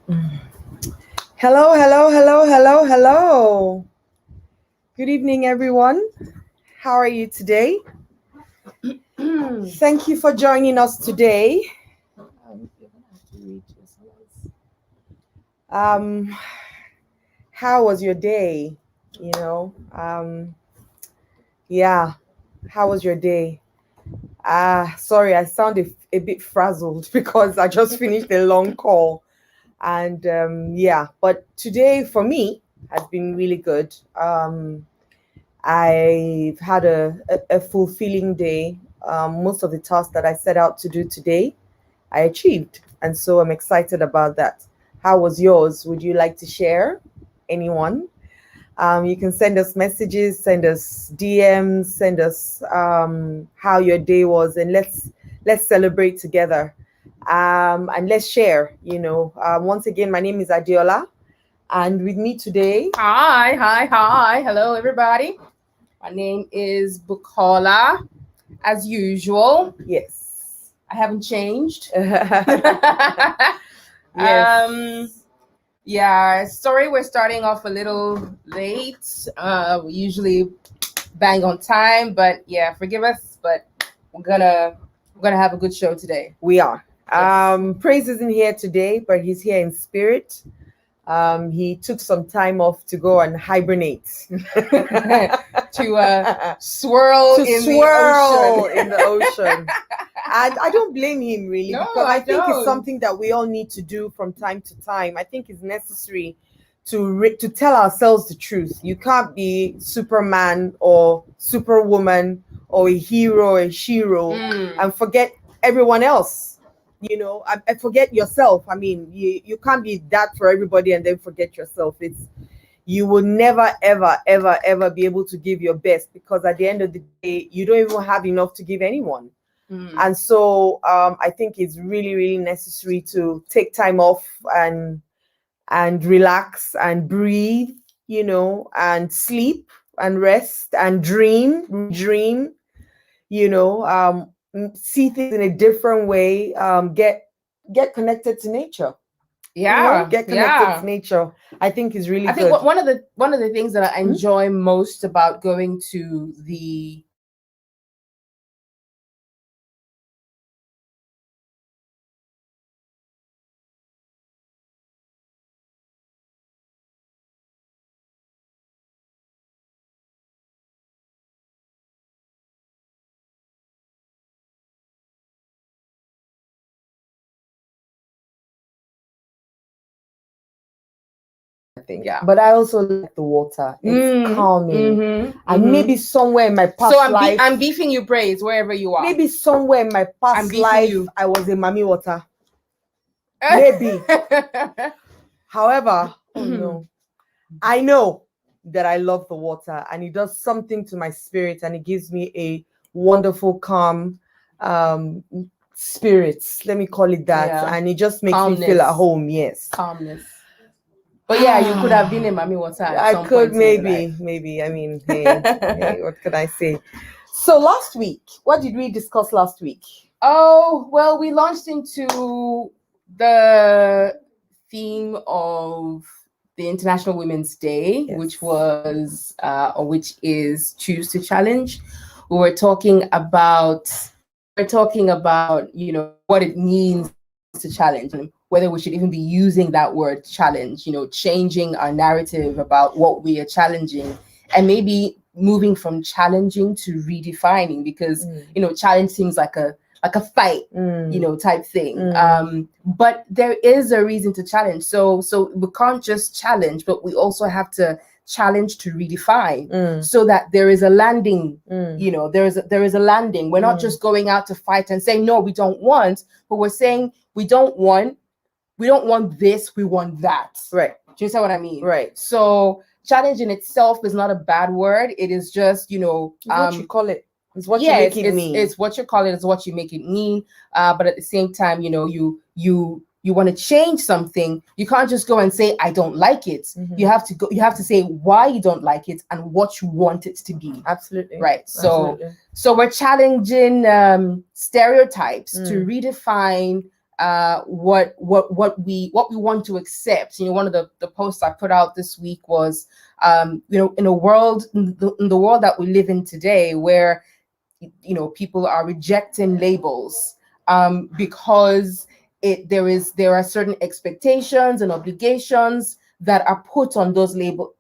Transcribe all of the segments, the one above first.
Hello, hello, hello, hello, hello. Good evening, everyone. How are you today? Thank you for joining us today. You're gonna have to read your slides. How was your day? You know, yeah. How was your day? Sorry, I sound a bit frazzled because I just finished a long call. And yeah, but today for me has been really good. I've had a fulfilling day. Most of the tasks that I set out to do today, I achieved. And so I'm excited about that. How was yours? Would you like to share? Anyone? You can send us messages, send us DMs, send us how your day was, and let's celebrate together. And let's share. Once again, my name is Adiola, and with me today. Hi. Hello, everybody. My name is Bukola, as usual. Yes. I haven't changed. Yes. Yeah, sorry we're starting off a little late. We usually bang on time, but yeah, forgive us, but we're gonna have a good show today. We are. Yes. Praise isn't here today, but he's here in spirit. He took some time off to go and hibernate. to swirl in the ocean. And I don't blame him really, No, because I think it's don't. something that we all need to do from time to time. I think it's necessary to tell ourselves the truth. You can't be Superman or Superwoman or a hero or a shiro and forget everyone else. I forget yourself. I mean, you can't be that for everybody and then forget yourself. You will never, ever, ever, ever be able to give your best, because at the end of the day, you don't even have enough to give anyone. And so I think it's really, really necessary to take time off and relax and breathe, and sleep and rest and dream, see things in a different way, get connected to nature. Get connected to nature. I think is really good. I think one of the things that I enjoy most about going to the But I also like the water. It's calming. And maybe somewhere in my past life, I'm beefing you praise wherever you are. maybe somewhere in my past life, I was a mommy water. Maybe. However, oh no, I know that I love the water, and it does something to my spirit, and it gives me a wonderful, calm spirits. Let me call it that. Yeah. And it just makes Calmness. me feel at home. Yes. Calmness. But yeah, you could have been a mommy water. I could maybe. I mean, hey, what could I say? So last week, what did we discuss last week? Oh, well, we launched into the theme of the International Women's Day, Yes. which is Choose to Challenge. We were talking about what it means to challenge, and whether we should even be using that word challenge, changing our narrative about what we are challenging, and maybe moving from challenging to redefining, because challenge seems like a fight, type thing. But there is a reason to challenge. So we can't just challenge, but we also have to challenge to redefine, so that there is a landing. There is a landing. We're not just going out to fight and saying no, we don't want, but we're saying we don't want this, we want that. Right. Do you see what I mean? Right. So challenge in itself is not a bad word. It is just, what you call it. It's what you make it mean. It's what you call it. It's what you make it mean. But at the same time, you want to change something. You can't just go and say, I don't like it. You have to say why you don't like it and what you want it to be. Absolutely. Right. So we're challenging stereotypes to redefine what we want to accept. One of the posts I put out this week was, in the world that we live in today, where people are rejecting labels because there are certain expectations and obligations that are put on those labels.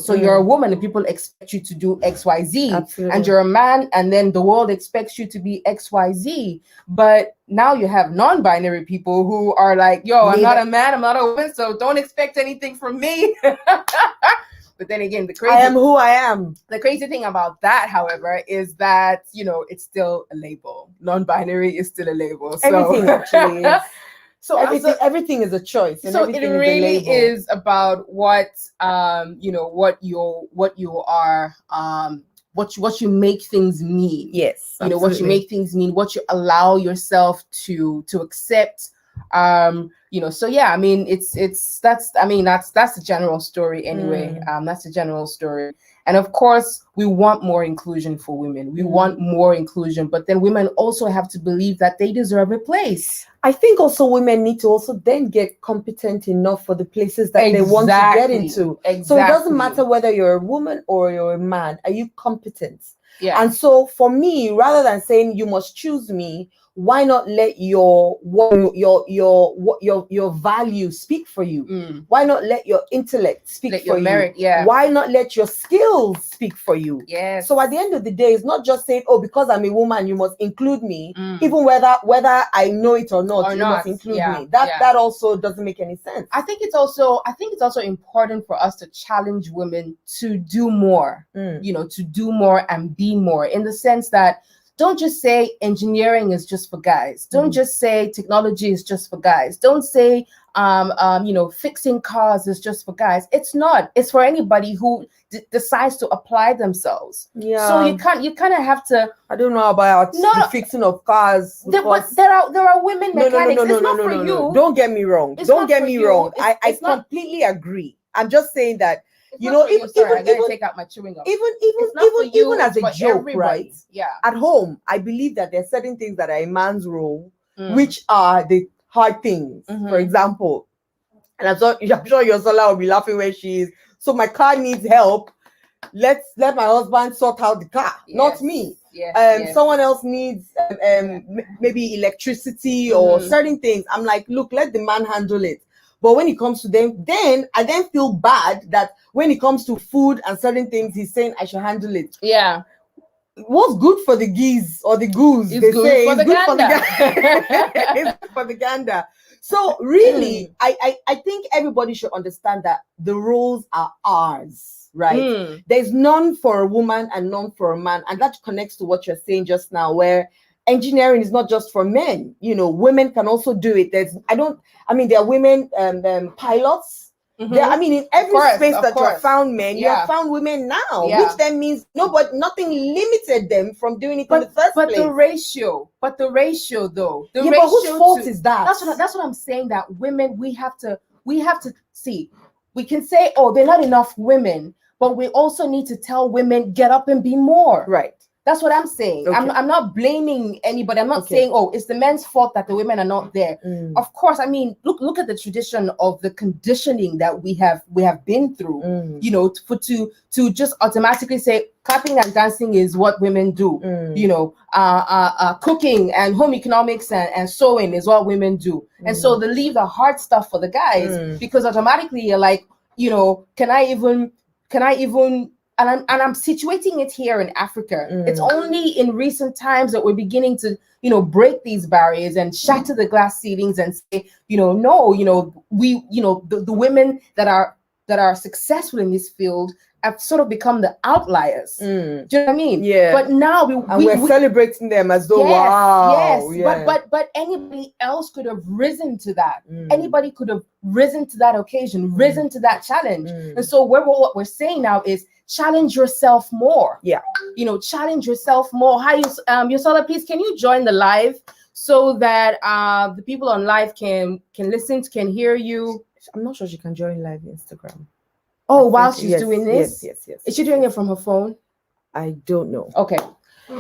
So you're a woman and people expect you to do XYZ. Absolutely. And you're a man and then the world expects you to be XYZ. But now you have non-binary people who are like, yo, I'm not a man, I'm not a woman, so don't expect anything from me. But then again, I am who I am. The crazy thing about that, however, is that it's still a label. Non-binary is still a label. So. Everything actually is. So everything is a choice. And so it really is about what you make things mean. Yes, absolutely. What you make things mean, what you allow yourself to accept. So yeah, I mean, that's the general story anyway. That's the general story. And of course, we want more inclusion for women. We want more inclusion, but then women also have to believe that they deserve a place. I think also women need to also then get competent enough for the places that they want to get into. Exactly. So it doesn't matter whether you're a woman or you're a man. Are you competent? Yeah. And so for me, rather than saying you must choose me, why not let your value speak for you? Why not let your intellect speak for you? Merit, yeah. Why not let your skills speak for you? Yes. So at the end of the day, it's not just saying, oh, because I'm a woman, you must include me, even whether I know it or not, must include me. That also doesn't make any sense. I think it's also important for us to challenge women to do more, to do more and be more, in the sense that don't just say engineering is just for guys. Don't just say technology is just for guys. Don't say fixing cars is just for guys. It's not. It's for anybody who decides to apply themselves. Yeah. So you kind of have to. I don't know about the fixing of cars. There are women mechanics. It's not for you. Don't get me wrong. Don't get me wrong. I completely agree. I'm just saying that. Even I gotta take out my chewing gum. Even as a joke, everybody. right? Yeah. At home, I believe that there are certain things that are a man's role, which are the hard things. For example, and I'm sure Yosola will be laughing where she is. So my car needs help. Let my husband sort out the car, not me. Yes. Someone else needs maybe electricity or certain things. I'm like, look, let the man handle it. But when it comes to them, then I feel bad that when it comes to food and certain things, he's saying I should handle it. Yeah. What's good for the geese or the goose? They say it's good for the gander. So really, I think everybody should understand that the roles are ours, right? There's none for a woman and none for a man. And that connects to what you're saying just now, where engineering is not just for men. Women can also do it. There are women pilots. In every space that you have found men, you have found women now, which then means nothing limited them from doing it in the first place. But the ratio though. But whose fault is that? That's what I'm saying, that women, we have to see. We can say, oh, there are not enough women, but we also need to tell women, get up and be more. Right. That's what I'm saying. Okay. I'm not blaming anybody. I'm not saying, oh, it's the men's fault that the women are not there. Of course, look at the tradition of the conditioning that we have been through. To just automatically say clapping and dancing is what women do. Cooking and home economics and sewing is what women do. And so they leave the hard stuff for the guys because automatically you're like, can I even and I'm situating it here in Africa. It's only in recent times that we're beginning to, break these barriers and shatter the glass ceilings and say, the women that are successful in this field have sort of become the outliers. Do you know what I mean? Yeah. But now we're celebrating them as though wow. Yes. But anybody else could have risen to that. Anybody could have risen to that occasion, risen to that challenge. And so what we're saying now is challenge yourself more. Yeah. Challenge yourself more. Hi, Yosola, please, can you join the live so that the people on live can listen, can hear you? I'm not sure she can join live Instagram. Oh, while she's doing this? Yes. Is she doing it from her phone? I don't know. Okay.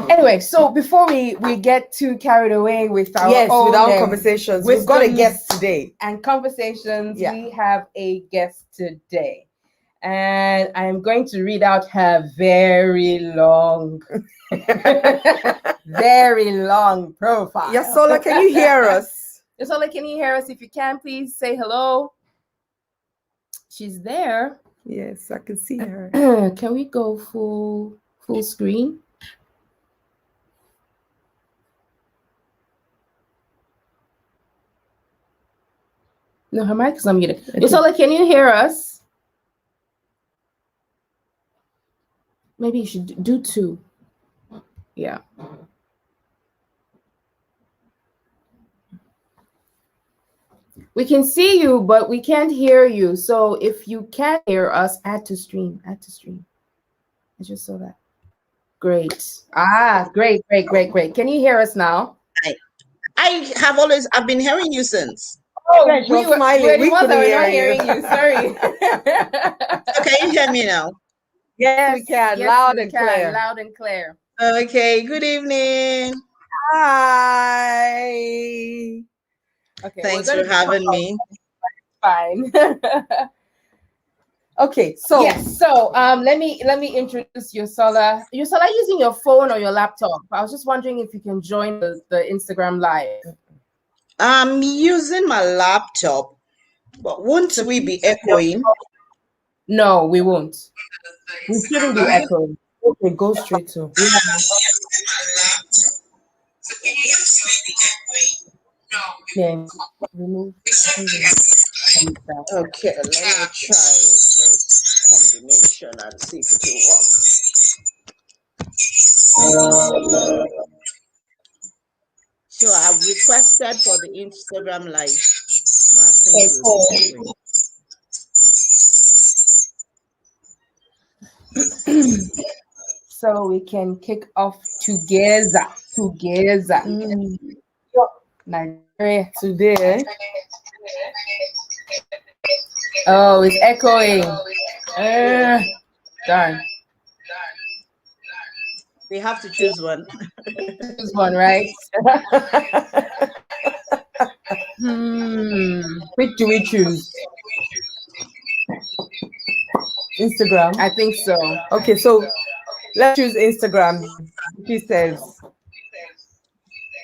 Anyway, so before we get too carried away with our with our own conversations, we've got a wisdoms guest today. and conversations, Yeah. we have a guest today. And I'm going to read out her very long, very long profile. Yosola, can you hear us? Yosola, can you hear us? If you can, please say hello. She's there. Yes, I can see her. Can we go full screen? No, her mic is unmuted. Okay. Yosola, can you hear us? Maybe you should do two. Yeah. We can see you, but we can't hear you. So if you can hear us, add to stream. I just saw that. Great. Great. Can you hear us now? I've been hearing you since. Oh, we were smiling. We couldn't hearing you. Sorry. So can you hear me now? Yes, we can. Loud and clear. Loud and clear. Okay. Good evening. Hi. Okay. Thanks for having me. Fine. Okay. So yes. So let me introduce Yosola. Yosola, using your phone or your laptop? I was just wondering if you can join the Instagram live. I'm using my laptop, but won't we be echoing? No, we won't. We shouldn't be echoing. Okay, go straight to. Yeah. Remove. Okay, let me try the combination and see if it will work. So I've requested for the Instagram live. So we can kick off together. Nigeria today. Oh, it's echoing. Darn. We have to choose one. Choose one, right? Which do we choose? Instagram. I think so. Okay, so let's choose Instagram. She says.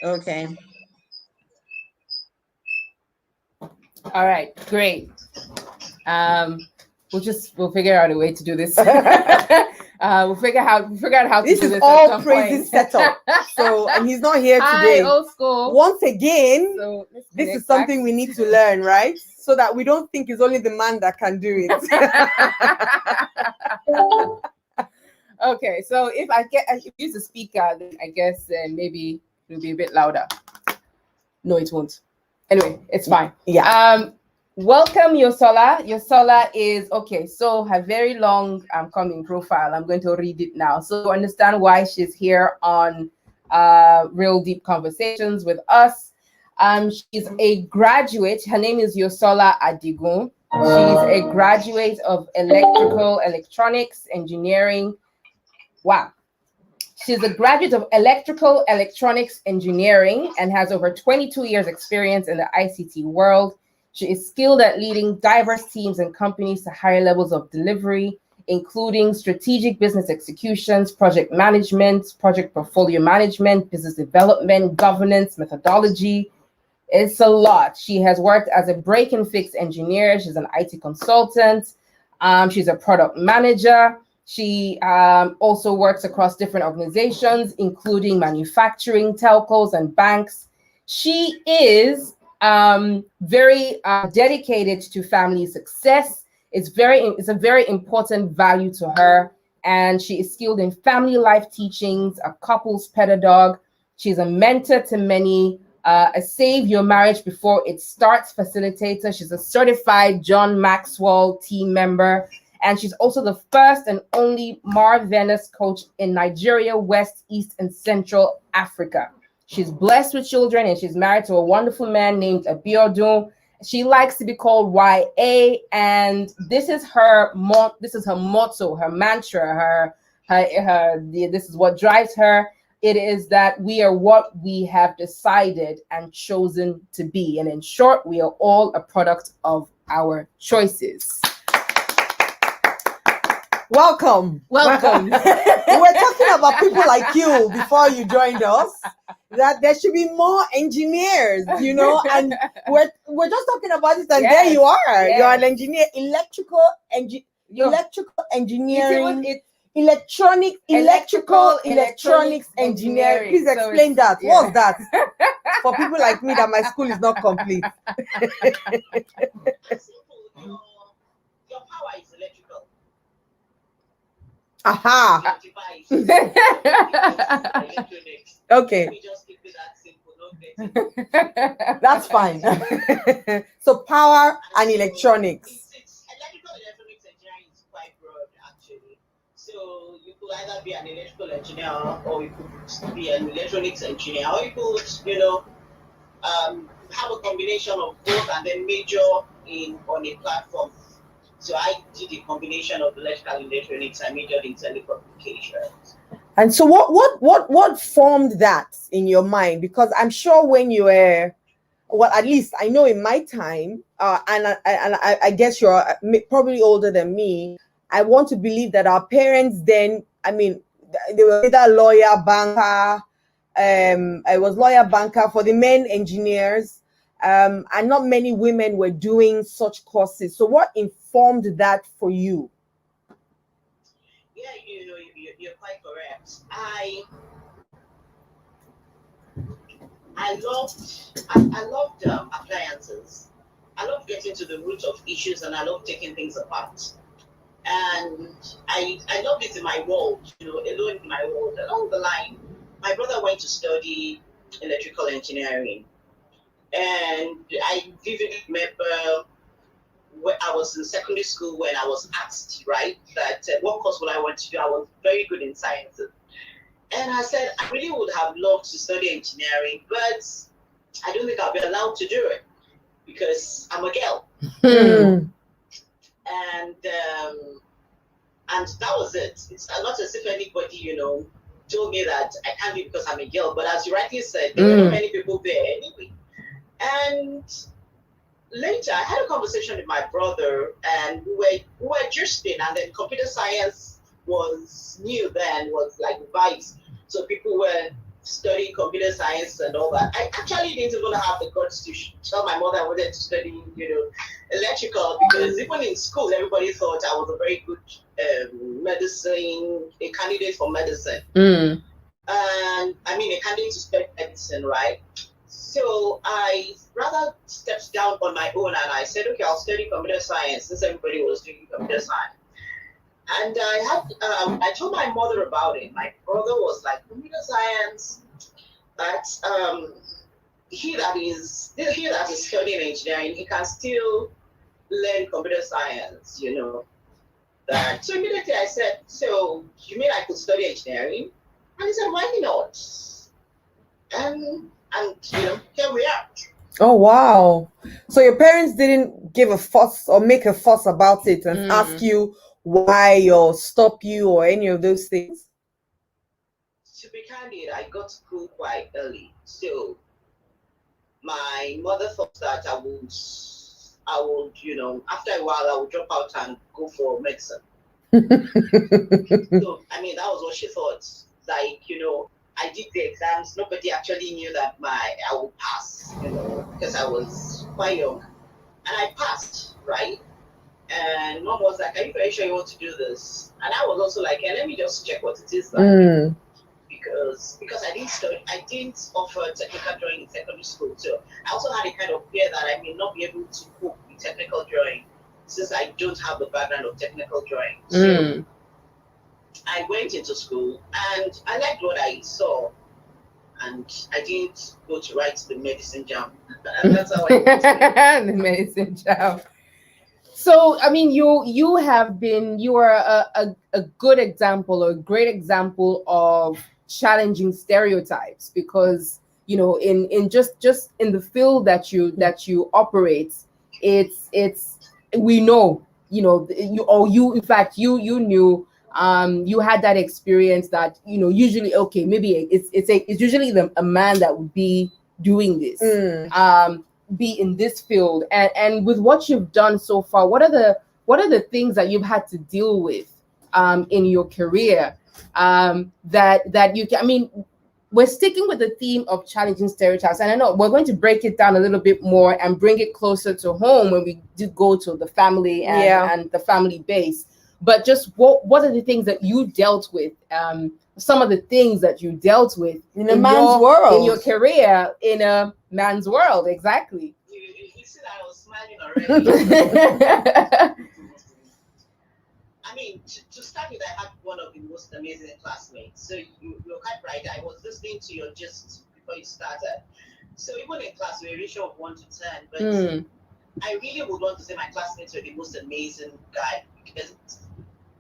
Okay. All right, great. We'll figure out a way to do this. We'll figure out how to do this. This is all crazy setup. So, and he's not here today. Hi, old school. Once again, so this is something we need to learn, right? So that we don't think it's only the man that can do it. Okay, so if I use the speaker, then I guess maybe it'll be a bit louder. No, it won't. Anyway, it's fine. Yeah. Welcome, Yosola. Yosola is okay. So her very long coming profile. I'm going to read it now, so to understand why she's here on Real Deep Conversations with us. She's a graduate. Her name is Yosola Adigun. She's a graduate of electronics engineering. Wow. She's a graduate of electrical electronics engineering and has over 22 years experience in the ICT world. She is skilled at leading diverse teams and companies to higher levels of delivery, including strategic business executions, project management, project portfolio management, business development, governance, methodology. It's a lot. She has worked as a break and fix engineer. She's an IT consultant. She's a product manager. She also works across different organizations, including manufacturing, telcos, and banks. She is very dedicated to family success. It's a very important value to her. And she is skilled in family life teachings, a couples pedagogue. She's a mentor to many, a Save Your Marriage Before It Starts facilitator. She's a certified John Maxwell team member. And she's also the first and only Marvelous coach in Nigeria, West, East, and Central Africa. She's blessed with children, and she's married to a wonderful man named Abiodun. She likes to be called YA, and this is her motto, her mantra, this is what drives her. It is that we are what we have decided and chosen to be. And in short, we are all a product of our choices. Welcome. Welcome. We were talking about people like you before you joined us, that there should be more engineers, you know, and we're just talking about it, and Yes, there you are. yes. You're an engineer, electrical engineering, electrical electronics engineering. Please So explain it's- that. yeah. What's that? For people like me, that my school is not complete. Simple. Your power is electrical. Aha. Your device is electronics. Okay. Let me just keep it that simple. Not getting That's fine. So power and electronics. It's electrical electronics engineering is quite broad actually. So you could either be an electrical engineer or you could be an electronics engineer, or you could, have a combination of both and then major on a platform. So I did a combination of electrical and electronics. I majored in telecommunications. And so what formed that in your mind? Because I'm sure when you were, well, at least I know in my time, and I guess you're probably older than me. I want to believe that our parents then, I mean, they were either lawyer, banker. I was lawyer, banker for the men, engineers, and not many women were doing such courses. So what informed that for you? Yeah, you're quite correct. I loved appliances. I love getting to the root of issues, and I love taking things apart. And I loved it in my world, alone in my world. Along the line, my brother went to study electrical engineering, and I vividly remember when I was in secondary school when I was asked, right, that what course would I want to do? I was very good in sciences. And I said, I really would have loved to study engineering, but I don't think I'll be allowed to do it because I'm a girl. Mm. And that was it. It's not as if anybody, told me that I can't do it because I'm a girl. But as you rightly said, there were not many people there anyway. And later, I had a conversation with my brother, and we were justing, and then computer science was new then, was like vibes. So people were studying computer science and all that. I actually didn't even have the guts to tell my mother I wanted to study, electrical, because even in school, everybody thought I was a very good a candidate for medicine. Mm. And I mean, a candidate to study medicine, right? So I rather stepped down on my own, and I said, okay, I'll study computer science since everybody was doing computer science. And I told my mother about it. My brother was like, computer science, that he that is studying engineering, he can still learn computer science, That so immediately I said, so you mean I could study engineering? And he said, why not? And here we are. Oh wow! So your parents didn't give a fuss or make a fuss about it and ask you why or stop you or any of those things? To be candid, I got to school quite early, so my mother thought that I would, after a while, I would drop out and go for medicine. So I mean, that was what she thought. Like, I did the exams. Nobody actually knew that I would pass, because I was quite young, and I passed, right? And mom was like, "Are you very sure you want to do this?" And I was also like, "Hey, let me just check what it is like." Because I didn't offer technical drawing in secondary school, so I also had a kind of fear that I may not be able to cope with technical drawing since I don't have the background of technical drawing. So I went into school and I liked what I saw, and I didn't go to write the medicine jam. And that's how I went. The medicine jam. So I mean, you are a good example or a great example of challenging stereotypes, because in just in the field that you operate, it's we know you in fact you knew you had that experience that, you know, usually, okay, maybe it's usually a man that would be doing this, be in this field, and with what you've done so far, what are the things that you've had to deal with in your career, that you can, I mean, we're sticking with the theme of challenging stereotypes, and I know we're going to break it down a little bit more and bring it closer to home when we do go to the family and the family base. But just what are the things that you dealt with? Some of the things that you dealt with in a man's world, in your career, in a man's world, exactly. You see that I was smiling already. I mean, to start with, I had one of the most amazing classmates. So you're quite right. I was listening to your gist before you started. So even in class, we were a ratio of 1 to 10. But I really would want to say my classmates were the most amazing guy, because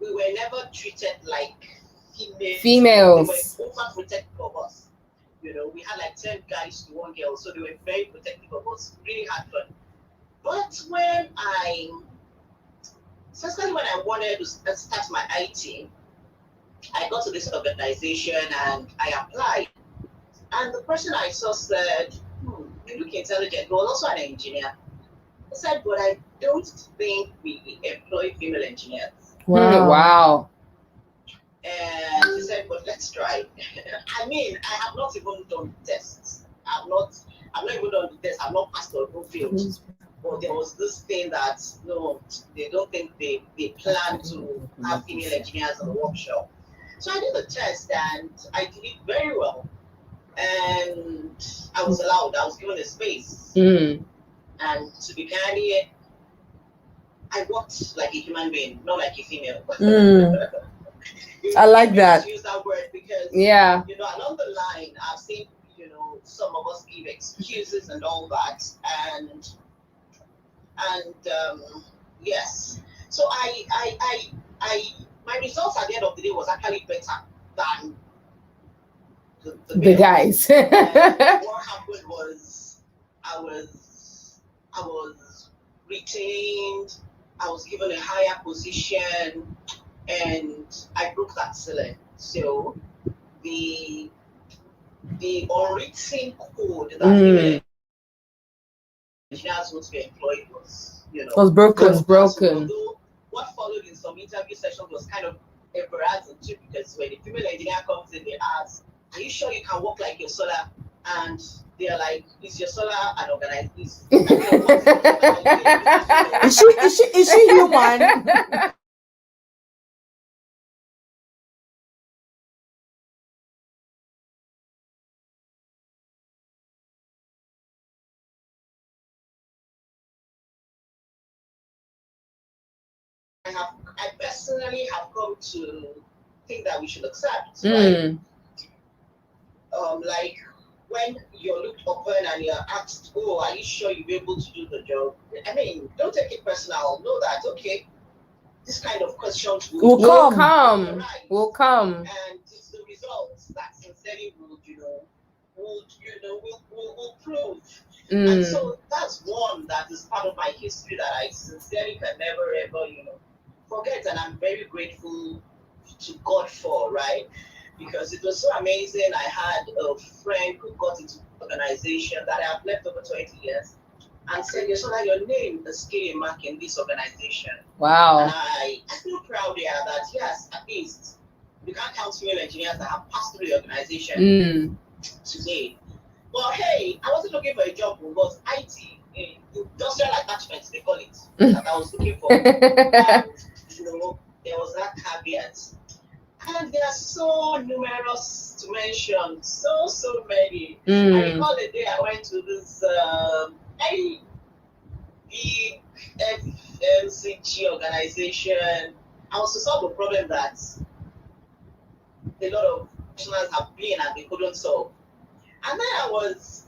we were never treated like females. They were overprotective of us. You know, we had like 10 guys to 1 girl, so they were very protective of us. Really had fun. But especially when I wanted to start my IT, I got to this organization and I applied. And the person I saw said, you look intelligent. He was also an engineer. I said, but I don't think we employ female engineers. Wow. And he said, but let's try. I mean, I have not even done tests. I've not even done the test. I've not passed or no failed. But there was this thing that, no, they don't think they plan to have female engineers in the workshop. So I did the test and I did it very well. And I was allowed, I was given a space. And to be candid, I worked like a human being, not like a female. I like that. Use that word because, you know, along the line, I've seen, you know, some of us give excuses and all that. And yes, so I my results at the end of the day was actually better than the guys. What happened was I was retained, I was given a higher position, and I broke that ceiling. So the unwritten code that engineers would be employed was, you know, was broken. Although what followed in some interview sessions was kind of embarrassing too, because when the female engineer comes in, they ask, "Are you sure you can work like your solar?" And they're like, "Is your solar an organized piece?" Is she human? I personally have come to think that we should accept, right? Like when you're looked upon and you're asked, "Oh, are you sure you'll be able to do the job?" I mean, don't take it personal. Know that, okay, this kind of questions will come. Will come. And it's the results that sincerely will prove. And so that's one that is part of my history that I sincerely can never ever, forget, and I'm very grateful to God for, right? Because it was so amazing. I had a friend who got into the organization that I have left over 20 years and said, "Yosola, your name is getting a mark in this organization." Wow. And I feel proud there that, yes, at least we can't count female engineers that have passed through the organization today. But hey, I wasn't looking for a job, it was IT, industrial attachments, they call it, that I was looking for. And, there was that caveat. And they are so numerous to mention, so many. I recall the day I went to this big FMCG organization. I was to solve a problem that a lot of professionals have been and they couldn't solve. And then I was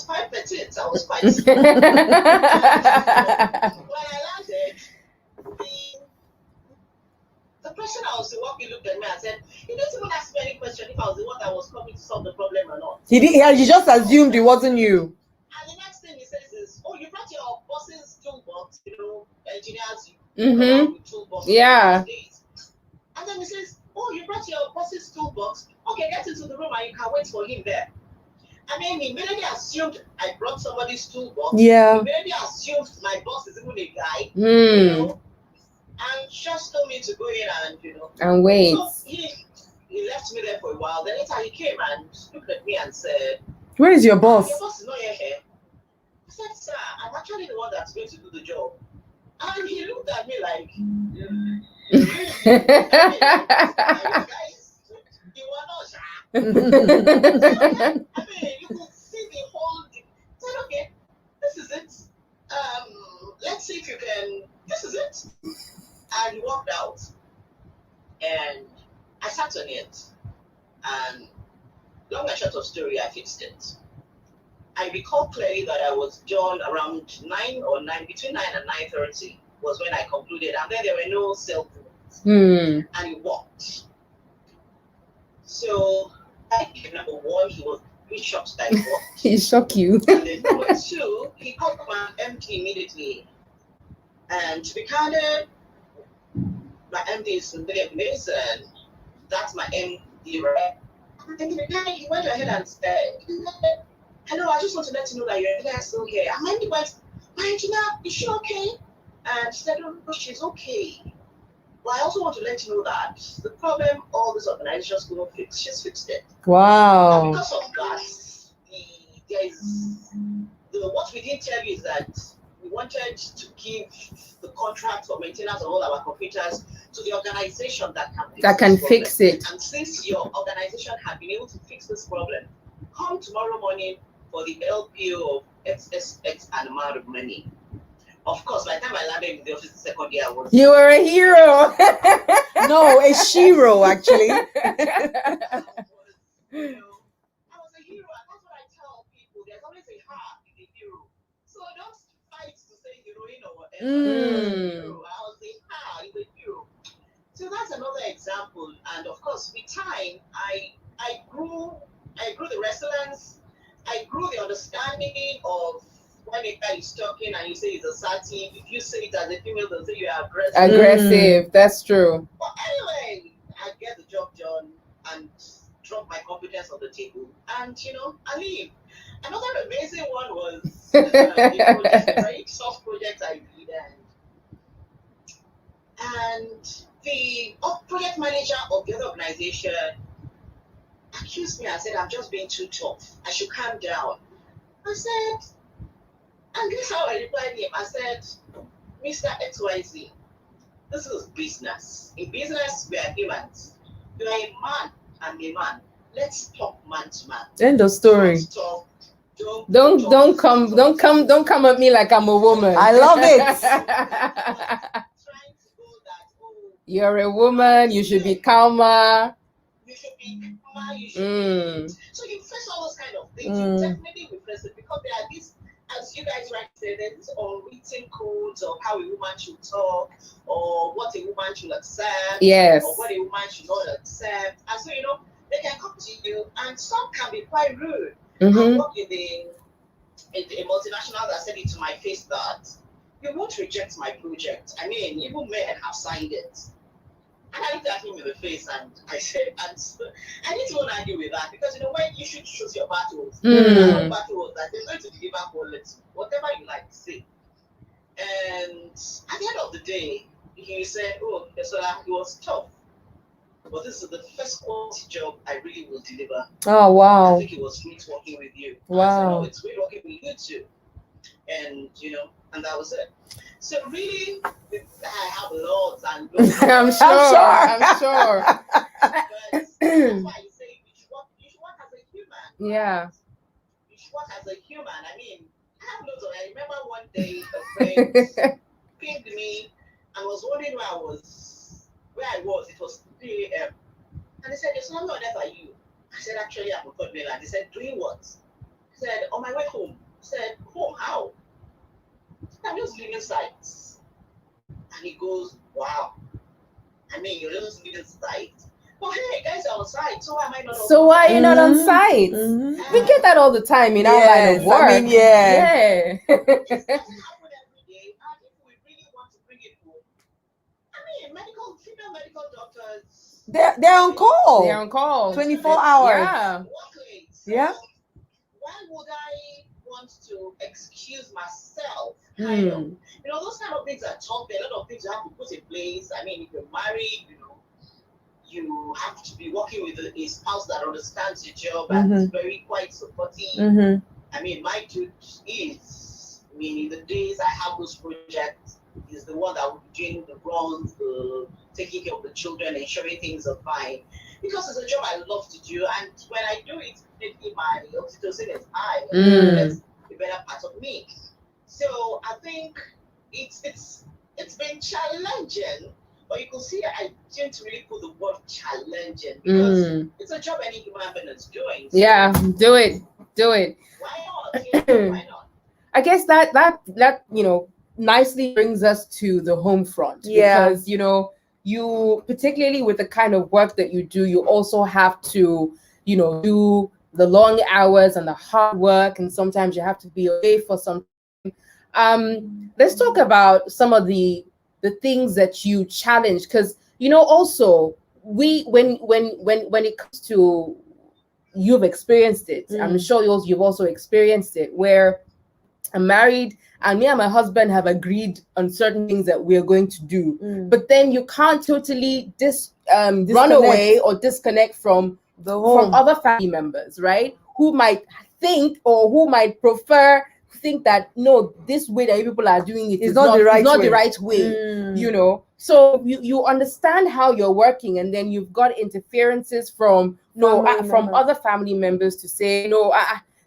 quite petite. I was quite small. When I landed, the person I was working looked at me and said, "You didn't even ask me any question if I was the one that was coming to solve the problem or not." He just assumed it wasn't you. And the next thing he says is, "Oh, you brought your boss's toolbox, engineers with toolbox." Yeah. And And then he says, oh, you brought your boss's toolbox. Okay, get into the room and you can wait for him there. I mean, he immediately assumed I brought somebody's toolbox. Yeah. He immediately assumed my boss is even a guy, and just told me to go in and, And wait. So he left me there for a while. Then later he came and looked at me and said, where is your boss? Your boss is not here. I said, sir, I'm actually the one that's going to do the job. And he looked at me like, guys, you are not shy. I mean, you could see the whole thing. I said, okay, this is it. Let's see if you can, this is it. And he walked out. And I sat on it. And long and short of story, I fixed it. I recall clearly that I was done around between 9 and 9:30 was when I concluded. And then there were no cell phones. And he walked. So, I think number one, he was really shocked that I walked. He shocked you. And then number two, he called my MD immediately. And to be candid, my MD is in this, and that's my MD, right? And the guy, he went ahead and said, hello, I just want to let you know that your engineer is still here. And my MD went, my engineer, is she okay? And she said, no, she's okay. But I also want to let you know that the problem all this organization is going to fix, she's fixed it. Wow. And because of that, what we didn't tell you is that we wanted to give the contract for maintenance of all our computers to the organization that can fix it. And since your organization had been able to fix this problem, come tomorrow morning for the LPO of XSX and amount of money. Of course, by the time I landed in the office the second year, I was... You were a hero. No, a shiro, actually. I was a hero, and that's what I tell people. There's always a heart in a hero. So don't fight to say heroine or whatever. I was a heart in a hero. So that's another example. And of course, with time, I grew the resilience. I grew the understanding of when a guy is talking and you say he's assertive. If you say it as a female, they'll say you are aggressive. Aggressive, that's true. But anyway, I get the job done and drop my competence on the table, and I leave. Another amazing one was a very soft project I did, and the project manager of the other organization accused me and said, I'm just being too tough. I should calm down. I said, and guess how I replied him? I said, Mr. XYZ, this is business. In business, we are humans. You are a man and a man. Let's talk man to man. End of story. Don't come at me like I'm a woman. I love it. You're a woman. You should be calmer. You should be calmer. You should be... So you face all those kind of things. You definitely will face it because there are these, as you guys rightly said, there's unwritten codes of how a woman should talk, or what a woman should accept, yes, or what a woman should not accept. And so they can come to you, and some can be quite rude. I work with a multinational that said it to my face that you won't reject my project. I mean, even men have signed it. And I looked at him in the face and I said, and I didn't even argue with that because when you should choose your battles. Battles that they're going to deliver quality, whatever you like to say. And at the end of the day, he said, oh, so it was tough. But this is the first quality job I really will deliver. Oh, wow. I think it was great working with you. Wow. I said, oh, it's great working with you too. And, and that was it. So really, I have loads and loads. I'm sure. But that's why I say you should work as a human. Yeah. You should work as a human. I mean, I remember one day a friend pinged me and was wondering where I was. It was 3 a.m. And they said, there's no one there for you. I said, actually, I'm a third mainland. They said, doing what? I said, on my way home. I said, home, how? I'm just leaving sites. And he goes, wow. I mean, you're just leaving sites. Well, hey, guys are on site, so why am I not on So why are you not on site? We get that all the time in our line of work. I mean, yeah. It doesn't happen every day. And if we really want to bring it home, I mean, female medical doctors They're on call. They're on call. 24 hours. Yeah. Exactly. So Yeah. why would I want to excuse myself? Hmm. Kind of, those kind of things are taught. There are a lot of things you have to put in place. I mean, if you're married, you have to be working with a spouse that understands your job and is very quite supportive. I mean, my dude is, in the days I have those projects, is the one that will be doing the runs, taking care of the children, ensuring things are fine. Because it's a job I love to do, and when I do it, definitely my oxytocin is high. That's the better part of me. So I think it's been challenging, but you can see I didn't really put the word challenging because it's a job any human being is doing. So Yeah, do it. why not? Why not? I guess that nicely brings us to the home front. Yeah. Because you particularly with the kind of work that you do, you also have to do the long hours and the hard work, and sometimes you have to be away for some time. Let's talk about some of the things that you challenge, because also when it comes to, you've experienced it. I'm sure you've also experienced it, where I'm married and me and my husband have agreed on certain things that we're going to do, but then you can't totally run away or disconnect from home. other family members, right? Who might think, or who might think that no, this way that you people are doing it is not the right way. So you understand how you're working, and then you've got interferences from other family members to say no.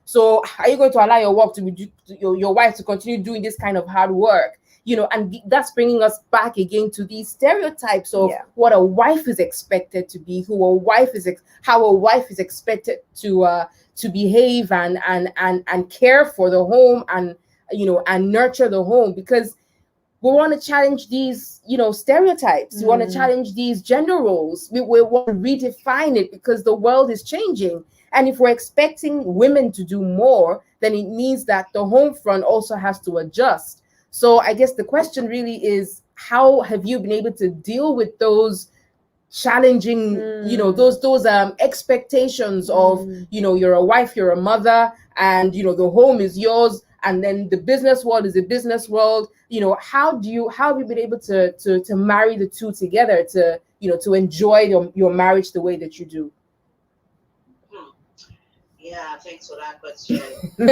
So are you going to allow your work to be your wife to continue doing this kind of hard work? And that's bringing us back again to these stereotypes of what a wife is expected to be, how a wife is expected to behave and care for the home, and and nurture the home. Because we want to challenge these stereotypes. We want to challenge these gender roles. We want to redefine it, because the world is changing. And if we're expecting women to do more, then it means that the home front also has to adjust. So I guess the question really is, how have you been able to deal with those challenging, those expectations of, you're a wife, you're a mother, and the home is yours, and then the business world is a business world. How have you been able to marry the two together to enjoy your marriage the way that you do? Yeah, thanks for that question. I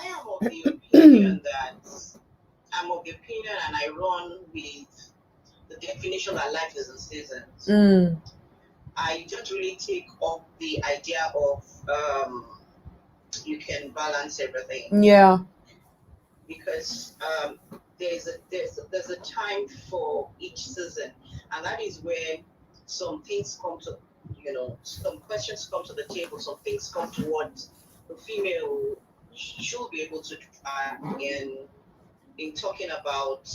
am of the opinion and I run with the definition that life is a season. I don't really take up the idea of you can balance everything. Yeah. Because there's a time for each season, and that is where some things come to, some questions come to the table, some things come to what the female should be able to try in talking about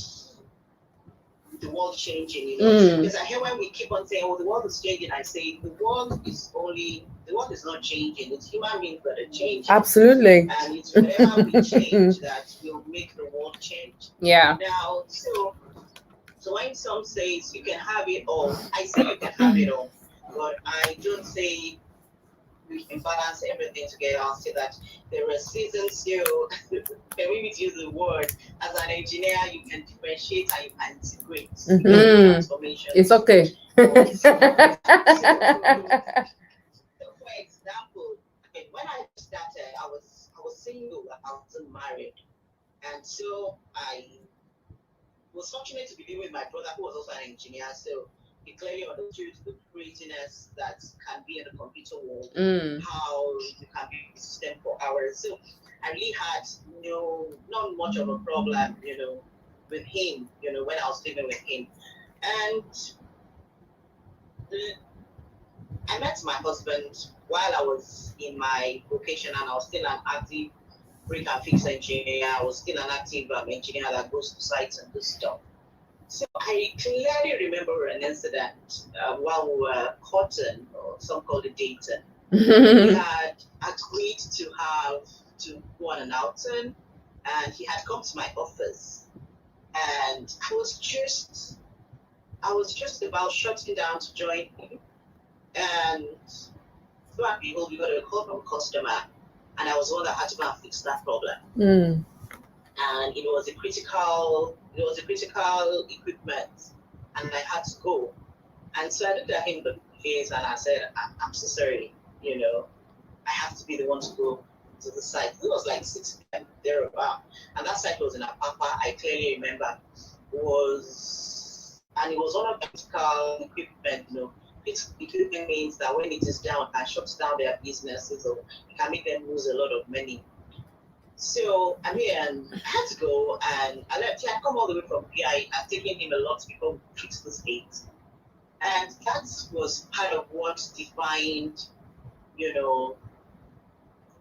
the world changing, because I hear when we keep on saying, oh, the world is changing, I say the world is not changing, it's human beings that are changing. Absolutely. And it's whenever we change that will make the world change. Yeah. Now, so when some says you can have it all, I say you can have it all, but I don't say we can balance everything together. I'll say that there are seasons still. Can we use the word? As an engineer, you can differentiate and you can integrate transformation. It's okay. So, for example, when I started, I was single, I wasn't married, and so I was fortunate to be living with my brother, who was also an engineer. So he clearly understood the craziness that can be in the computer world, how you can be in the system for hours. So I really had not much of a problem, with him, when I was living with him. And I met my husband while I was in my vocation, and I was still an active break and fix engineer. I was still an active engineer that goes to sites and does stuff. So I clearly remember an incident while we were courting, or some call it dating. We had agreed to go on an outing, and he had come to my office, and I was just I was just about shutting down to join him, and lo and behold, we got a call from a customer, and I was the one that had to go and fix that problem. And it was a critical equipment, and I had to go. And so I looked at him in the face and I said, I'm so sorry, I have to be the one to go to the site. It was like 6 p.m. thereabout. And that site was in Apapa, I clearly remember. It was one of the critical equipment, Equipment means that when it is down, it shuts down their businesses, or it can make them lose a lot of money. So I had to go, and I come all the way from PI. I've taken him a lot to become fix this gate. And that was part of what defined,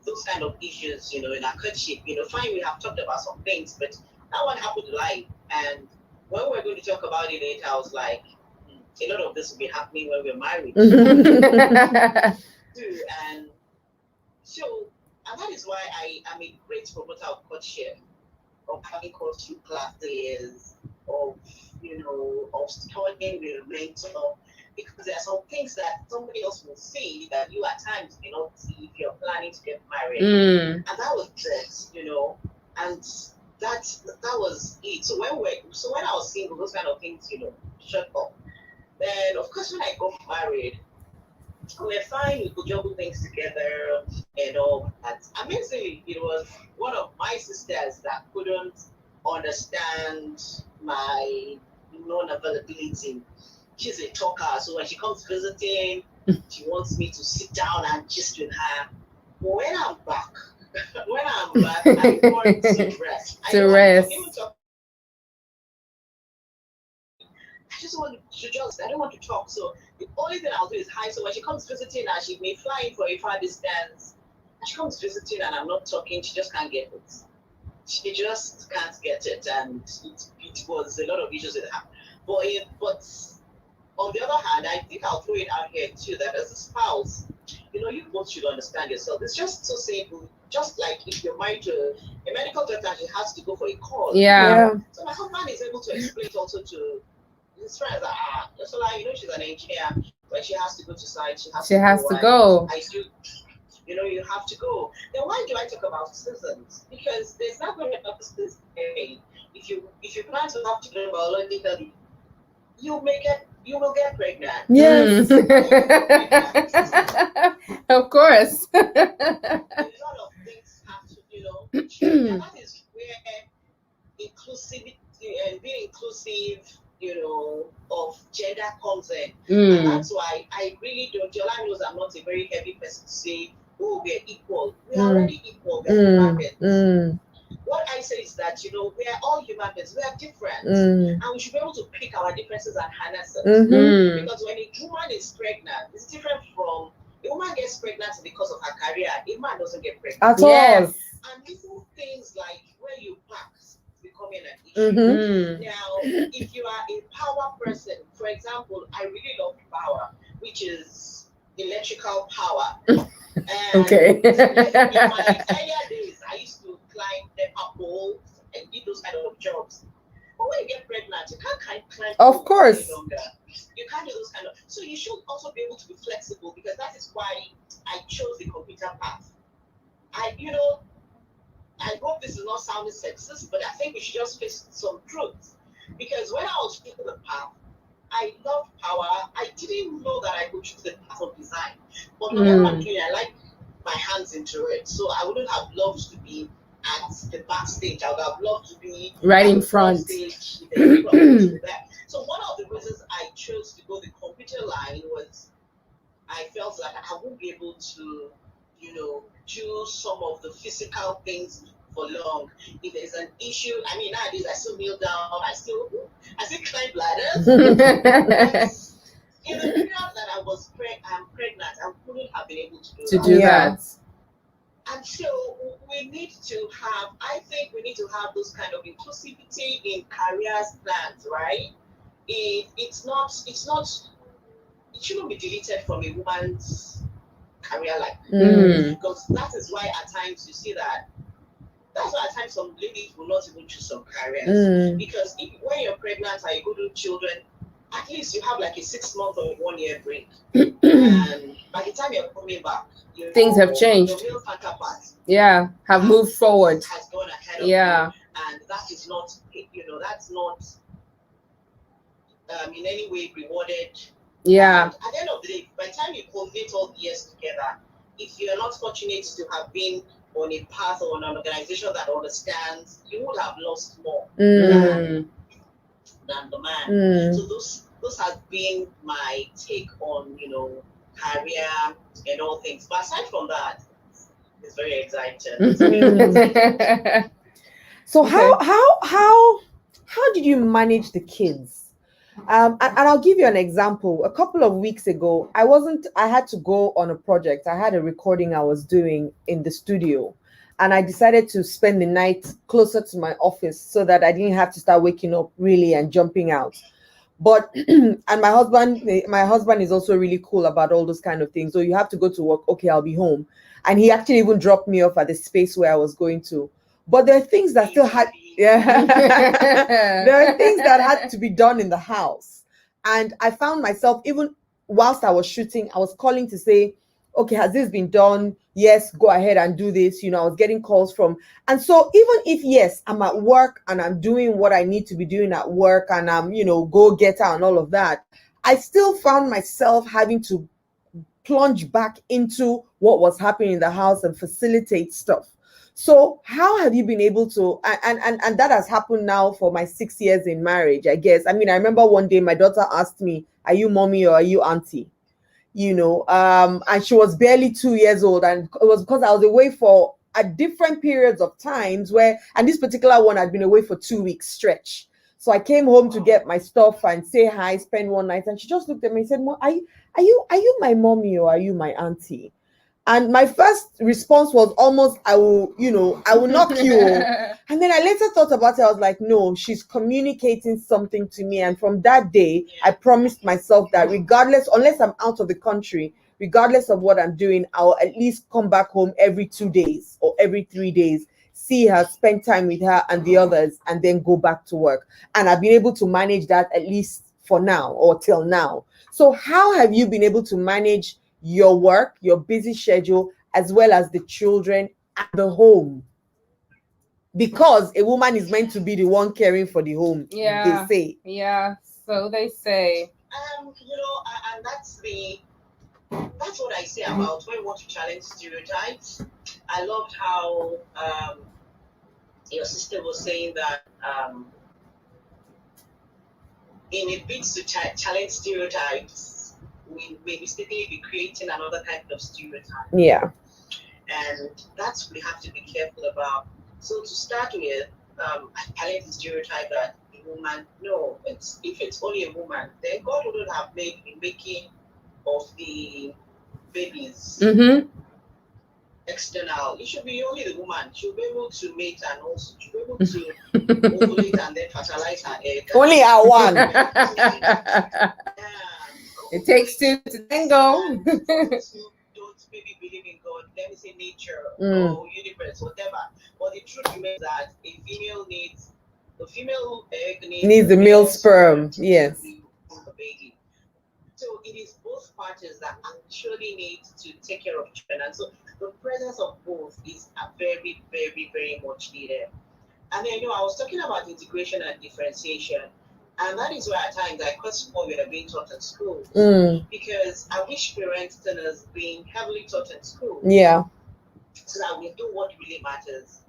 those kind of issues, in our courtship. Fine, we have talked about some things, but that one happened live. And when we're going to talk about it later, I was like, a lot of this will be happening when we're married. Too. And so, and that is why I am a great promoter of courtship, of having courtship classes, of studying with a mentor, because there are some things that somebody else will see that you at times may not see if you're planning to get married. And that was it, and that was it. So when I was single, those kind of things, shut up. Then of course when I got married, we're fine, we could juggle things together and all that. Amazingly, it was one of my sisters that couldn't understand my non-availability. She's a talker, so when she comes visiting, she wants me to sit down and gist with her. But when I'm back, I want to rest. I just want to I don't want to talk. So the only thing I'll do is hi. So when she comes visiting, and she may fly in for a far distance, and she comes visiting and I'm not talking, she just can't get it. She just can't get it, and it was a lot of issues with her. But on the other hand, I think I'll throw it out here too, that as a spouse, you both should understand yourself. It's just so simple. Just like if you're married to a medical doctor, she has to go for a call. Yeah. So my husband is able to explain it also to his friends that she's an engineer. When she has to go to site, she has to go. I still, you have to go. Then why do I talk about seasons? Because there's not going to be a season. If you plan to have children biologically, you will get pregnant. Yes. Of course. A lot of things have to, change. And that is where inclusivity and being inclusive, of gender comes in. And that's why I really don't. Jola knows I'm not a very heavy person to say, oh, we're equal. We are already equal. We're human beings. What I say is that, we are all human beings. We are different. And we should be able to pick our differences and harness them. Because when a woman is pregnant, it's different from a woman gets pregnant because of her career. A man doesn't get pregnant. At all. And little things like where you park becoming an issue. Now, if you are a power person, for example, I really love power, which is electrical power. And Okay. in my earlier days, I used to climb the poles and do those kind of jobs. But when you get pregnant, you can't climb. Of course. Any longer. You can't do those kind of. So you should also be able to be flexible, because that is why I chose the computer path. I hope this is not sounding sexist, but I think we should just face some truth. Because when I was choosing the path, I loved power. I didn't know that I could choose the path of design. But whenever I'm doing, I like my hands into it. So I wouldn't have loved to be at the backstage. I would have loved to be right in front. Stage, so one of the reasons I chose to go the computer line was I felt like I wouldn't be able to, do some of the physical things for long. If there's an issue, nowadays I still kneel down, I still climb ladders. In the period that I'm pregnant, I wouldn't have been able to do that. And so we need to have those kind of inclusivity in careers plans, right? It shouldn't be deleted from a woman's career life. Because that is why at times you see that's why at times some ladies will not even choose some careers. Because when you're pregnant and you go to children, at least you have like a 6 month or 1 year break. And by the time you're coming back, things have changed. Your real counterpart, have moved forward. Has gone ahead of you, and that is not, that's not in any way rewarded. Yeah. And at the end of the day, by the time you culminate all the years together, if you're not fortunate to have been on a path or on an organization that understands, you would have lost more than the man. So those has been my take on, career and all things. But aside from that, it's very exciting. So how did you manage the kids? And I'll give you an example. A couple of weeks ago, I had to go on a project. I had a recording I was doing in the studio, and I decided to spend the night closer to my office so that I didn't have to start waking up really and jumping out. But and my husband is also really cool about all those kind of things. So you have to go to work. Okay, I'll be home. And he actually even dropped me off at the space where I was going to. But there are things that still had there are things that had to be done in the house. And I found myself, even whilst I was shooting, I was calling to say, okay, has this been done? Yes, go ahead and do this. I was getting calls from, and so even if, yes, I'm at work and I'm doing what I need to be doing at work and I'm, go getter and all of that, I still found myself having to plunge back into what was happening in the house and facilitate stuff. So how have you been able to, and that has happened now for my 6 years in marriage, I guess. I mean, I remember one day my daughter asked me, are you mommy or are you auntie? And she was barely 2 years old. And it was because I was away for at different periods of times and this particular one, I'd been away for 2 weeks stretch. So I came home to get my stuff and say hi, spend one night. And she just looked at me and said, are you my mommy or are you my auntie? And my first response was almost, I will knock you. And then I later thought about it. I was like, no, she's communicating something to me. And from that day, I promised myself that regardless, unless I'm out of the country, regardless of what I'm doing, I'll at least come back home every 2 days or every 3 days, see her, spend time with her and the others, and then go back to work. And I've been able to manage that at least for now or till now. So how have you been able to manage your work, your busy schedule, as well as the children at the home? Because a woman is meant to be the one caring for the home, they say. Yeah, so they say. And that's what I say about when we want to challenge stereotypes. I loved how your sister was saying that in a bid to challenge stereotypes, we may mistakenly be creating another kind of stereotype. Yeah. And that's what we have to be careful about. So to start with, I challenge the stereotype that a woman, no, if it's only a woman, then God wouldn't have made the making of the babies external. It should be only the woman. She'll be able to mate and also she'll be able to ovulate and then fertilize her egg. Only our one. It takes two to tango. Don't maybe believe in God, let me say nature or universe, whatever. But the truth remains that the female egg needs the male sperm. Yes. The baby. So it is both parties that actually need to take care of children. And so the presence of both is very, very, very much needed. And then, I was talking about integration and differentiation. And that is why at times I question what we are being taught in schools. Because I wish parents tell us being heavily taught in school. Yeah. So that we do what really matters.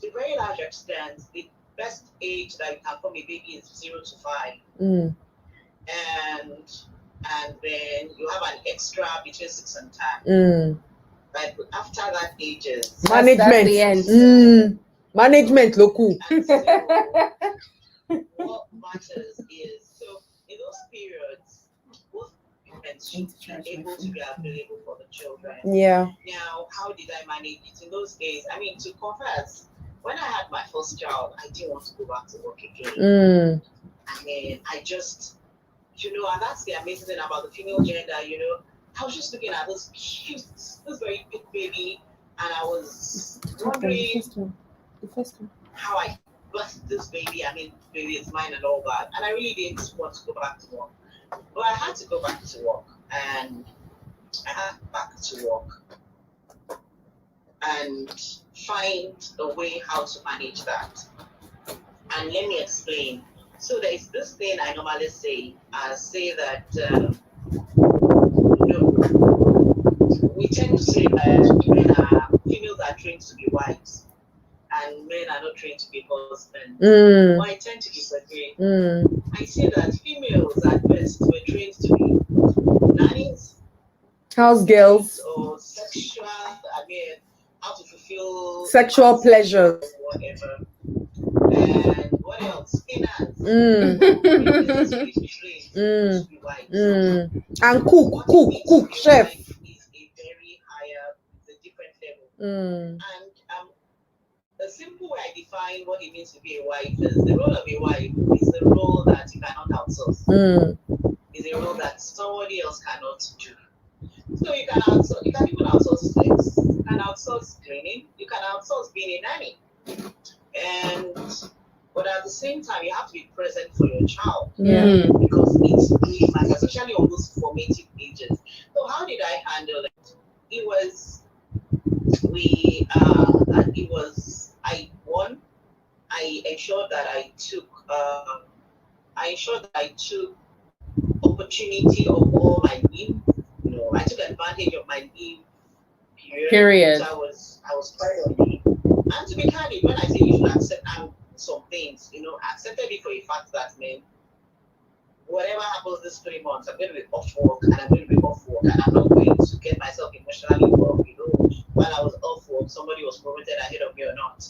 To a very large extent, the best age that you can form a baby is 0 to 5. And then you have an extra between 6 and 10. But after that ages, management. That's the end. Management, loku. What matters is, so in those periods, both parents should be able to be available for the children. Yeah. Now, how did I manage it in those days? I mean, to confess, when I had my first child, I didn't want to go back to work again. And then I just, and that's the amazing thing about the female gender, I was just looking at this cute, this very big baby, and I was wondering the first one. How I birthed this baby. I mean, baby is mine and all that. And I really didn't want to go back to work. Well, I had to go back to work, and I had back to work and find a way how to manage that. And let me explain. So there is this thing I normally say. I say that we tend to say that females are trained to be wives, and men are not trained to be husbands. But I tend to disagree. I say that females at best were trained to be nannies, House girls, or sexual. I mean, how to fulfill sexual pleasures, whatever. And what else? Cleaners. And cook, chef. Is a very higher, it's a different level. And the simple way I define what it means to be a wife is the role of a wife is the role that you cannot outsource. Is a role that somebody else cannot do. So you can even outsource sex, you can outsource cleaning, you can outsource being a nanny. But at the same time, you have to be present for your child. Because it's really matters, especially on those formative ages. So how did I handle it? I ensured that I took opportunity of all my leave. I took advantage of my leave period. So I was quite on leave. And to be candid, when I say you should accept some things, accepted it for a fact that, man, whatever happens this 3 months, I'm going to be off work, and I'm going to be off work, and I'm not going to get myself emotionally involved, while I was off work, somebody was promoted ahead of me or not.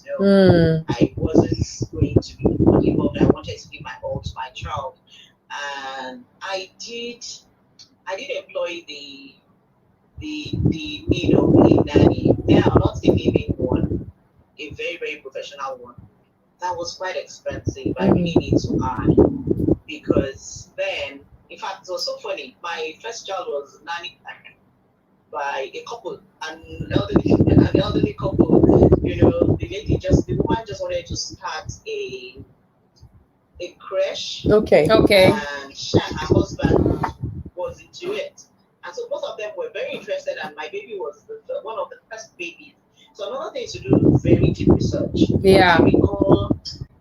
I wasn't going to be involved. I wanted to give my all to my child. And I did employ the need of a nanny. Now, not a living one, a very, very professional one. That was quite expensive. I really need to add, because then, in fact, it was so funny. My first child was nanny by a couple, an elderly couple. The woman just wanted to start a creche. Okay. And she and her husband was into it. And so both of them were very interested, and my baby was one of the first babies. So another thing is to do very deep research. Yeah. I recall,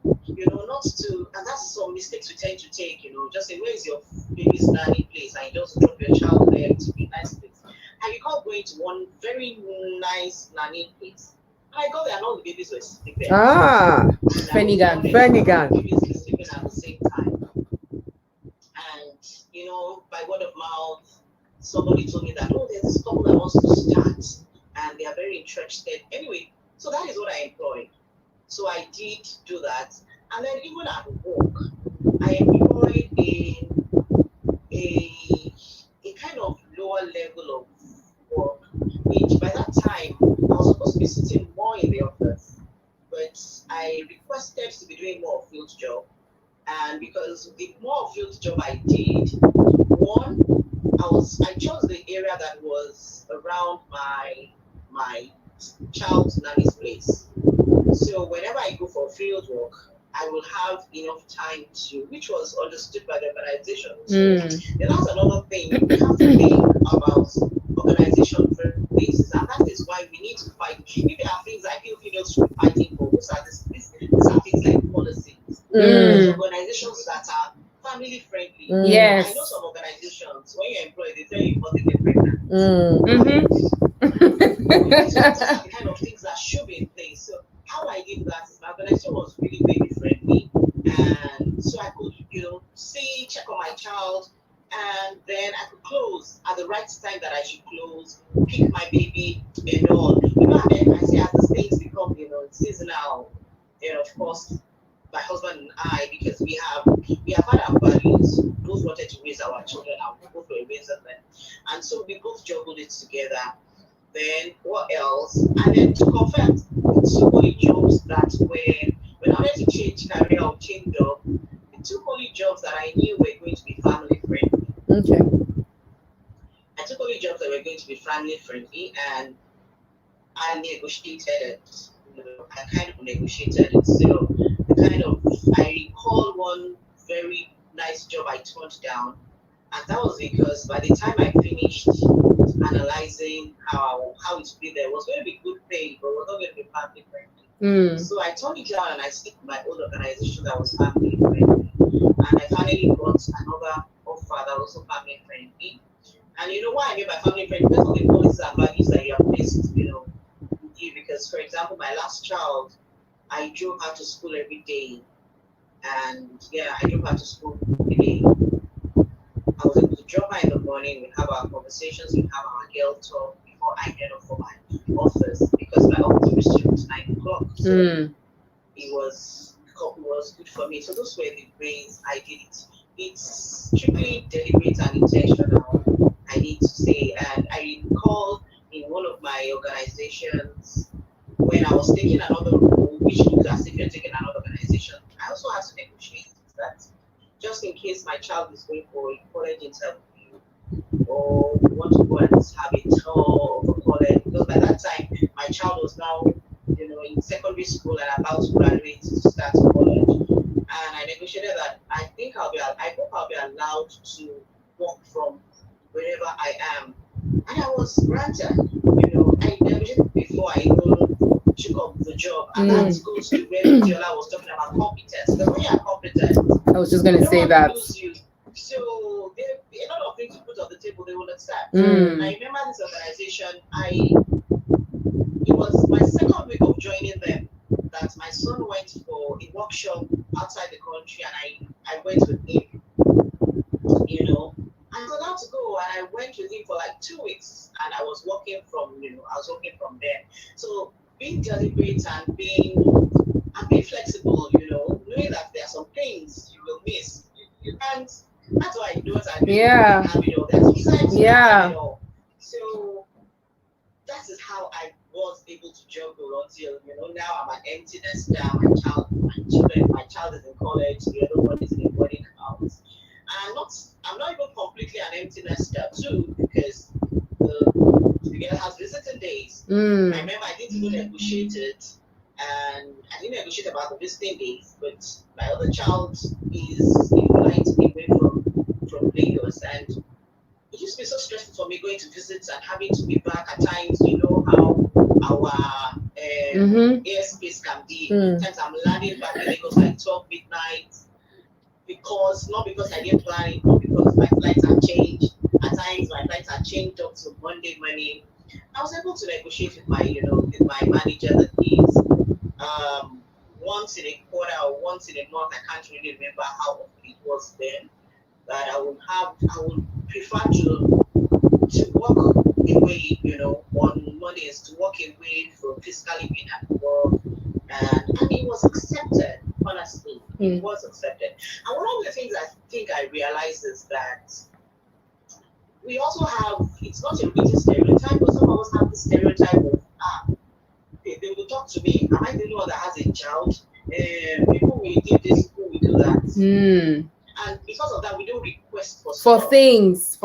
not to, and that's some mistakes we tend to take, just say, where is your baby's nanny place? And you just drop your child there to be nice place. I recall going to one very nice nanny place. And I got there and all the babies were sleeping. Fenigan. Babies were sleeping at the same time. And, by word of mouth, somebody told me that, there's this couple that wants to start, and they are very interested. Anyway, so that is what I employed. So I did do that. And then even at work, I employed a kind of lower level of work, which by that time, I was supposed to be sitting more in the office. But I requested to be doing more field job. And because the more field job I did, one, I chose the area that was around my child's nanny's place. So whenever I go for field work, I will have enough time to, which was understood by the organization. So that's another thing. We have to think about organization places, and that is why we need to fight. If there are things I feel females should be fighting for, these are things like policies. There's organizations that are family friendly. Yes. I know some organizations, when you're employed, they tell you not to get pregnant. These are the kind of things that should be in place. So how I did that is my organization was really baby friendly, and so I could, check on my child, and then I could close at the right time that I should close, pick my baby, and all. And then I say as the things become, seasonal, of course, my husband and I, because we have had our values, both wanted to raise our children, and we both were raising them, and so we both juggled it together. Then what else? And then to confirm, two only jobs that when I wanted to change career or change job, the two only jobs that I knew were going to be family friendly. Okay. I took only jobs that were going to be family friendly, and I negotiated it. I kind of negotiated it. So I recall one very nice job I turned down, And that was because by the time I finished analyzing how it be there, was going to be good pay, but was not going to be family friendly. So I turned it down and I stick to my old organization that was family friendly. And I finally got another offer that was also family friendly. And you know why I mean by family friendly? Because of the policies and values that you have placed, with you. Because for example, my last child, I drove her to school every day. And yeah, I drove her to school every day. I was able to drop her in the morning, we have our conversations, we have our girl talk before I head off for my office because my office resumes 9 o'clock. So it was good for me. So those were the ways I did it. It's strictly deliberate and intentional, I need to say. And I recall in one of my organizations when I was taking another role, which looked as if you're taking another organization, I also had to negotiate that just in case my child is going for a college interview or want to go and have a tour of a college, because by that time my child was now, in secondary school and about to graduate to start college. And I negotiated that I hope I'll be allowed to work from wherever I am. And I was granted, I negotiated before I even took up the job. And that goes to where Diola was talking about competence. The way you're competent, I was just going to say that. So there a lot of things to put on the table they will accept. I remember this organization, it was my second week of joining them that my son went for a workshop outside the country and I went with him, I was allowed to go and I went with him for like 2 weeks and I was working from there. So being deliberate and being flexible, knowing that there are some things you will miss. You can't. That's why I do what I do. Yeah. So that is how I was able to juggle until now I'm an empty nester. My child is in college. The other one is in a boarding house. I'm not even completely an empty nester too because the girl has visiting days. I remember I didn't even negotiate it. And I didn't negotiate about the visiting days, but my other child is in flight away from Lagos, and it used to be so stressful for me going to visits and having to be back at times. You know how our airspace can be. Sometimes I'm landing back in Lagos like 12 midnight not because I didn't plan it, but because my flights are changed. At times my flights are changed up to Monday morning. I was able to negotiate with my manager that is once in a quarter or once in a month. I can't really remember how often it was then. That I would prefer to walk away, on Mondays to walk away from physically being at work, and it was accepted. Honestly, it was accepted. And one of the things I think I realized is that we also have, it's not a religious stereotype, but some of us have the stereotype of they will talk to me. Am I the only one that has a child? People will do this, people will do that. And because of that, we don't request for things.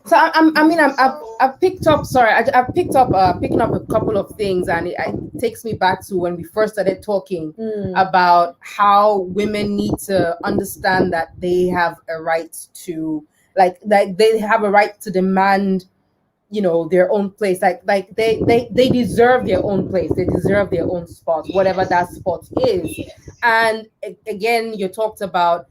So I've picked up. Sorry, I've picked up picking up a couple of things, and it takes me back to when we first started talking about how women need to understand that they have a right to, that they have a right to demand, their own place. Like they deserve their own place. They deserve their own spot, whatever that spot is. And again, you talked about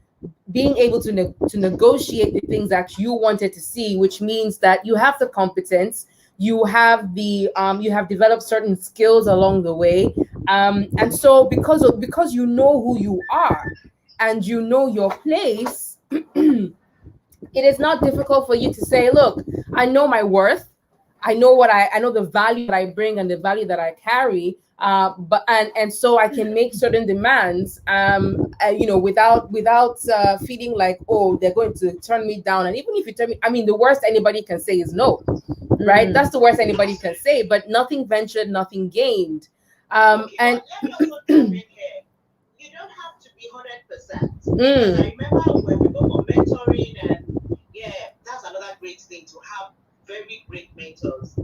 being able to negotiate the things that you wanted to see, which means that you have the competence, you have the you have developed certain skills along the way, and so because you know who you are and you know your place, it is not difficult for you to say, look, I know my worth, I know I know the value that I bring and the value that I carry, but so I can make certain demands, without feeling like, oh, they're going to turn me down. And even if you tell me, I mean, the worst anybody can say is no, right? That's the worst anybody can say. But nothing ventured, nothing gained. And let me also jump in here. You don't have to be 100%. I remember when we go for mentoring, and that's another great thing to have very great mentors.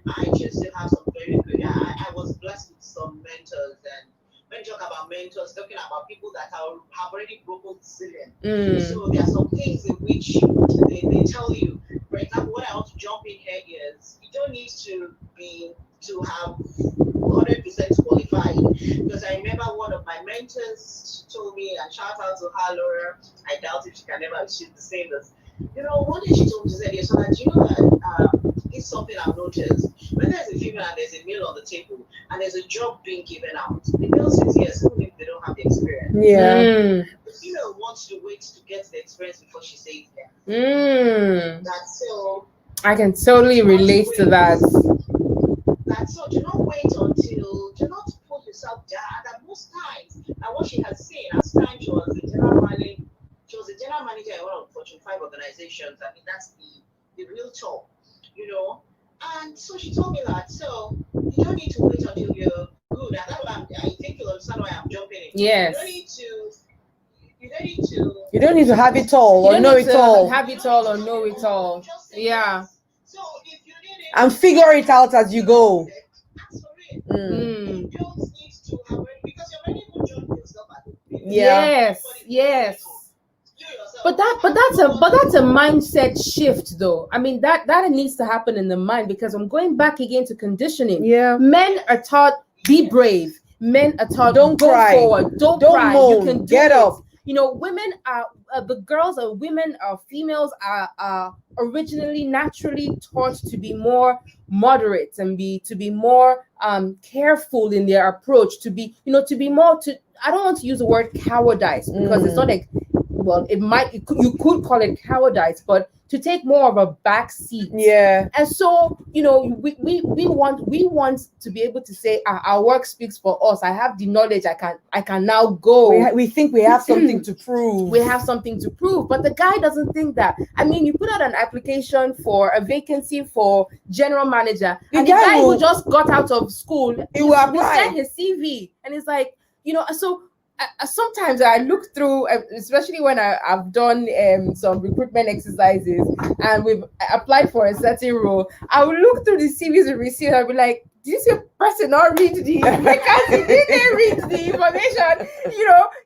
I choose to have some very good. I was blessed with some mentors, and when you talk about mentors, talking about people that have already broken the ceiling. Mm. So there are some things in which they tell you. For example, what I want to jump in here is you don't need to have 100% qualified, because I remember one of my mentors told me, and shout out to her, Laura. I doubt if she can ever achieve the same as, one day she told me, she said, yes, so that it's something I've noticed. When there's a female and there's a male on the table and there's a job being given out, the male says yes, even if they don't have the experience. Yeah. The female wants to wait to get the experience before she says yes. That's so. I can totally relate to that. That's so. Do not put yourself down. And most times, and what she has seen, as time she was a general manager in one of the Fortune 5 organizations. I mean, that's the real talk, And so she told me that. So you don't need to wait until you're good. And I think you'll understand why I'm jumping in. Yes. You don't need to have it all or know it all. Have it all or know it all. Yeah. So if you need it, and figure it out as you go. Ask for it. You don't need to have it because you're already going to jump yourself at it. Yeah. Yes. But that's a mindset shift, though. I mean, that needs to happen in the mind, because I'm going back again to conditioning. Yeah. Men are taught, be brave. Men are taught, don't go cry. forward. Don't cry. Moan. You can get up. Women are females are originally naturally taught to be more moderate and to be more careful in their approach, to be more I don't want to use the word cowardice, because it's not like, well, you could call it cowardice, but to take more of a back seat. Yeah. And so, we want to be able to say our work speaks for us. I have the knowledge. I can now go. We think we have something to prove. We have something to prove, but the guy doesn't think that. I mean, you put out an application for a vacancy for general manager, and the guy who just got out of school, he will apply. Send his CV, and it's like, so. Sometimes I look through, especially when I've done some recruitment exercises and we've applied for a certain role, I will look through the CVs we received. I'll be like, did this person not read the vacancy? Did they read the information?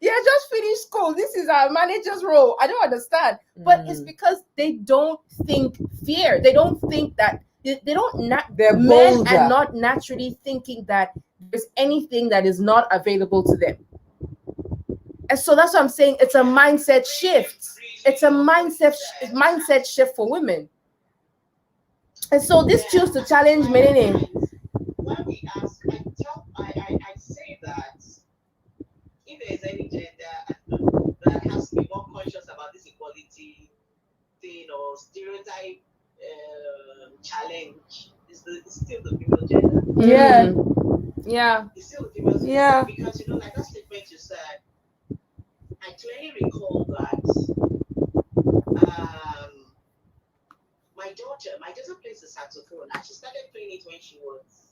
Just finished school. This is our manager's role. I don't understand. But it's because they don't think fear. They don't think that men are not naturally thinking that there's anything that is not available to them. And so that's what I'm saying. It's a mindset shift. It's a mindset shift for women. And so this choose to challenge men. When we ask, I say that if there's any gender that has to be more conscious about this equality thing or stereotype challenge, it's still the female gender. Yeah. It's still the female gender. Yeah. Because like that statement you said, I clearly recall that my daughter plays the saxophone, and she started playing it when she was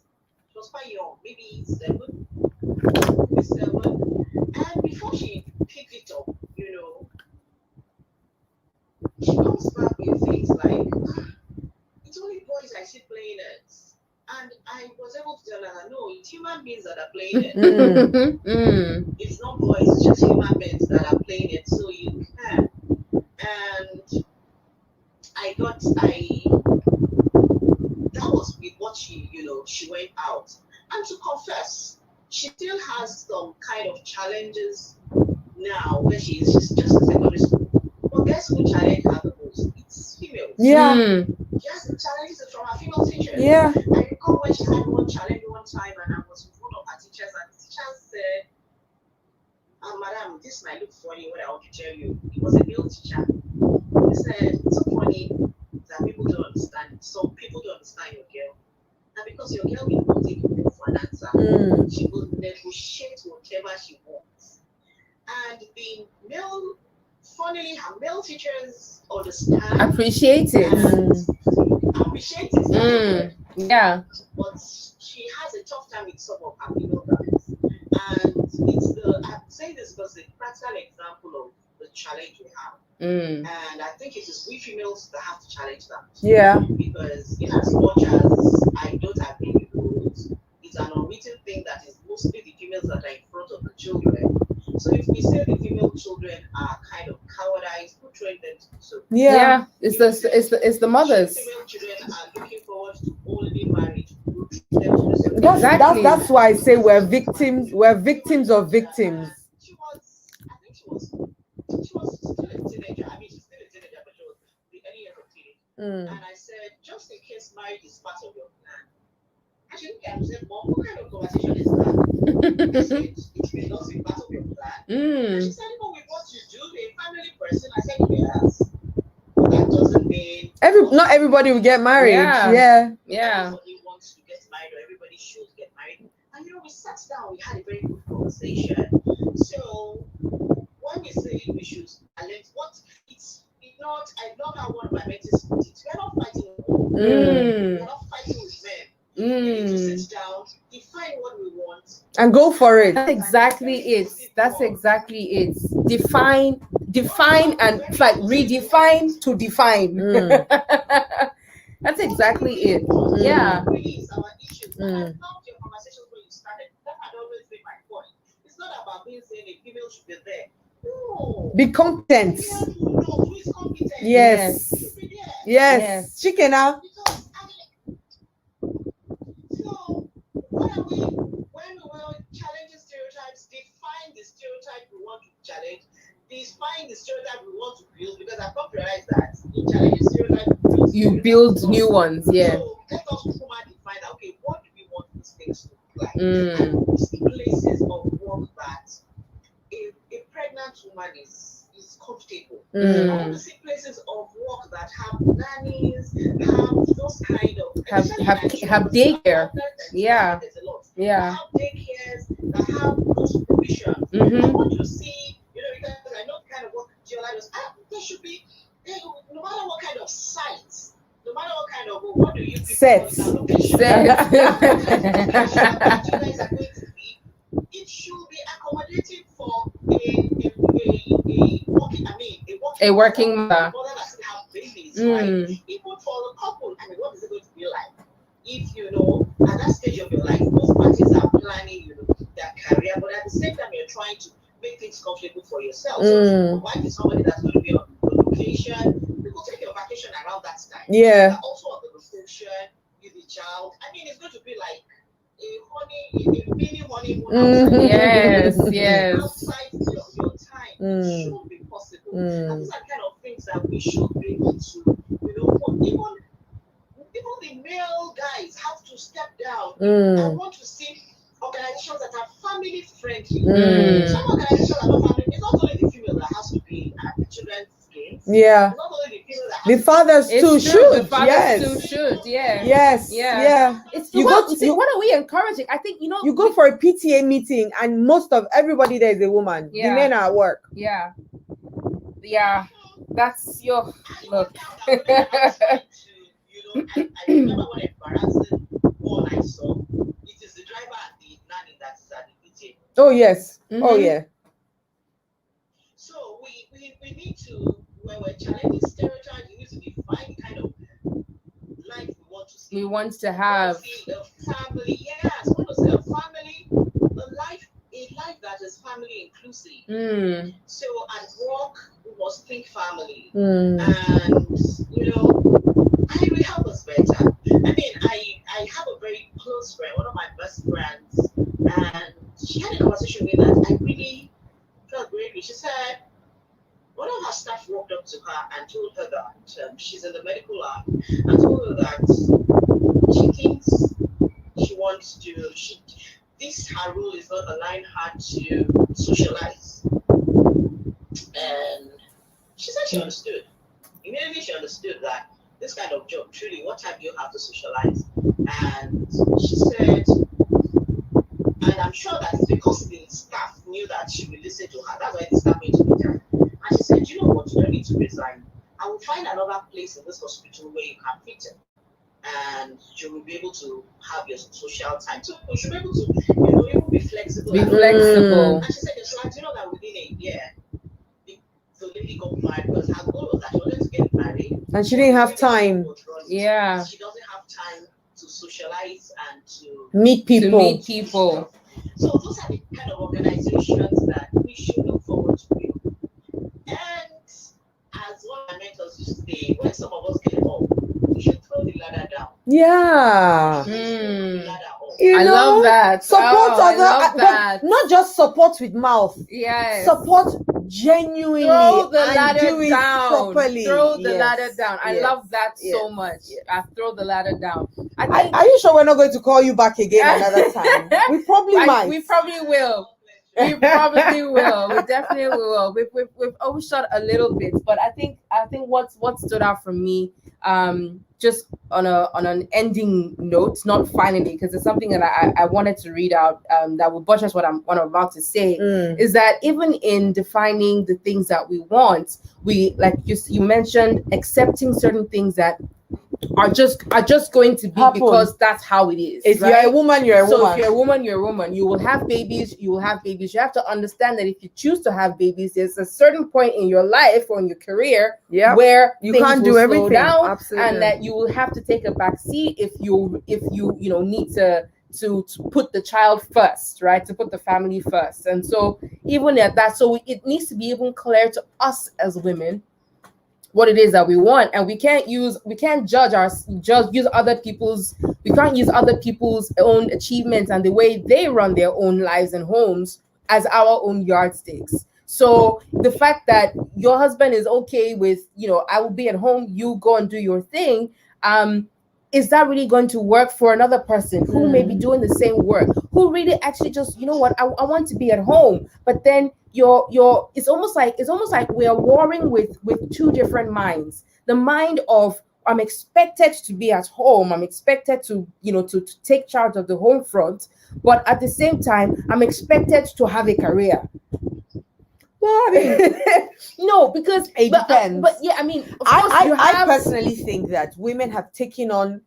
quite young, maybe 7. And before she picked it up, she comes back with things like, it's only boys I see playing it. And I was able to tell her, no, it's human beings that are playing it. It's not boys, it's just human beings that are playing it, so you can. And that was with what she went out. And to confess, she still has some kind of challenges now where she's just in secondary school. But guess who challenged her the most? It's females. Yeah. She has the challenges from her female teachers. Yeah. I recall when she had one challenge one time, and I was with one of her teachers, and the teacher said, madam, this might look funny what I want to tell you. It was a male teacher. He said, it's so funny that people don't understand. Some people don't understand your girl. And because your girl will not take you for an answer, she will negotiate whatever she wants. And the male, funnily, her male teachers understand. Appreciate it. Yeah. But she has a tough time with some of her female guys. And I'm saying this because it's a practical example of the challenge we have. And I think it is we females that have to challenge that. Yeah. Because in as much as I don't agree with rules, it's an unwritten thing that is mostly the females that are in front of the we say the female children are kind of cowardized, who trained them to do so? Yeah, it's the mothers. Female children are looking forward to only marriage, who trained them to do so? Exactly. That's why I say we're victims of victims. She was, I think she was still a teenager. I mean, she's still a teenager, but she was the early years of teenage. And I said, just in case marriage is part of your plan. And she looked at me and said, Mom, what kind of conversation is that? I said, it may not be part of your plan. And she said, even with what you do, a family person. I said, yes. That doesn't mean Not everybody will get married. Yeah. everybody wants to get married or everybody should get married. And we sat down, we had a very good conversation. So when we say we should challenge what it's not, I love how one of my mentors put it. We're not fighting with women. We're not fighting with men. We need to sit down, define what we want, and go for it. That's exactly it. Define, and it's like redefine to define. That's exactly it. Yeah. Release our issues. And I loved your conversations when you started. That had always been my point. It's not about being saying a female should be there. No. Be competent. Who knows who is competent? Yes. Should be there. Yes. Chicken now. Because, so what are we, when we will challenge stereotypes, define the stereotype we want to challenge, define the stereotype we want to build, because I've come to realize that in challenging stereotypes, You build new ones, yeah. So let us define that, okay, what do we want these things to look like? And places of work that a pregnant woman is comfortable. I want to see places of work that have nannies, have those kind of have daycare. Yeah. There's a lot. Yeah. Have daycares that have those provisions. I want to see, because I know kind of what Giola does. There should be, no matter what kind of sites, no matter what kind of, what do you think Sets. It should be accommodating for a working mother. Mother that still have babies, right? Even for the couple, what is it going to be like? If at that stage of your life, most parties are planning, their career, but at the same time, you're trying to make things comfortable for yourself. So provide somebody that's going to be on location. People take your vacation around that time. Yeah. Also on the location with the child. It's going to be like a mini honeymoon outside. Yes. Outside your time. It should be possible. And these are kind of things that we should be able to, even the male guys have to step down. I want to see organizations that are family friendly. Some organizations are not family. It's not only the female that has to be at the children's games. Yeah. It's not only the female that The fathers too should. The fathers too should. Yeah. Yes. Yeah. Yeah. What are we encouraging? I think you go for a PTA meeting and most of everybody there is a woman. Yeah. The men are at work. Yeah. That's your look. I remember what embarrassing one I saw. It is the driver and the nanny that is at the PTA. Oh yes. Oh yeah. So we need to, when we're challenging stereotypes, we need to define the kind of life we want to see. We want to have a family. Yes, we want to see a family, a life that is family inclusive. So at work, we must think family. And we help us better. I have a very close friend, one of my best friends, and she had a conversation with me that I really felt greatly. She said one of her staff walked up to her and told her that she's in the medical lab and told her that she thinks she wants to, her role is not allowing her to socialize. And she said she understood. Immediately she understood that this kind of job, truly, what time do you have to socialize? And she said, and I'm sure that it's because the staff knew that she would listen to her. That's why the staff made to meet her. And she said, you know what, you don't need to resign. I will find another place in this hospital where you can fit in. And you will be able to have your social time. So you should be able to, even be flexible. Be flexible. And she said, do you know that within a year, the lady got married because her goal was that she wanted to get married. And she didn't have time. Yeah. She doesn't have time to socialize and to meet people. So those are the kind of organizations that we should look forward to you. And as one of my mentors used to say, when some of us get up, we should throw the ladder down. Yeah. We should throw the ladder up. You I know, love that. Support I other, love that. but not just support with mouth. Yes. Support genuinely Throw the and ladder do it down. properly. Throw the Yes, ladder down. I yes, love that so yes, much. yes. I throw the ladder down. I think Are you sure we're not going to call you back again another time? We probably might. we probably will. We probably will. We definitely will. We've overshot a little bit, but I think what stood out for me, just on an ending note, not finally, because it's something that I wanted to read out, that will buttress what I'm about to say, is that even in defining the things that we want, we, like you mentioned, accepting certain things that are just going to be Happen. Because that's how it is. If right? you're a woman, you're a So woman. if you're a woman, you're a woman. You will have babies. You will have babies. You have to understand that if you choose to have babies, there's a certain point in your life or in your career where you things can't will do slow everything. down, Absolutely. and that you will have to take a back seat if you need to put the child first, right? To put the family first. And so even at that, so it needs to be even clear to us as women what it is that we want, and we can't use other people's own achievements and the way they run their own lives and homes as our own yardsticks. So the fact that your husband is okay with, I will be at home, you go and do your thing, is that really going to work for another person who may be doing the same work, who really actually just, I want to be at home, but then it's almost like we are warring with two different minds. The mind of, I'm expected to be at home, I'm expected to to take charge of the home front, but at the same time I'm expected to have a career. Well, I mean, no, because it depends. But yeah, I mean, of course, I personally think that women have taken on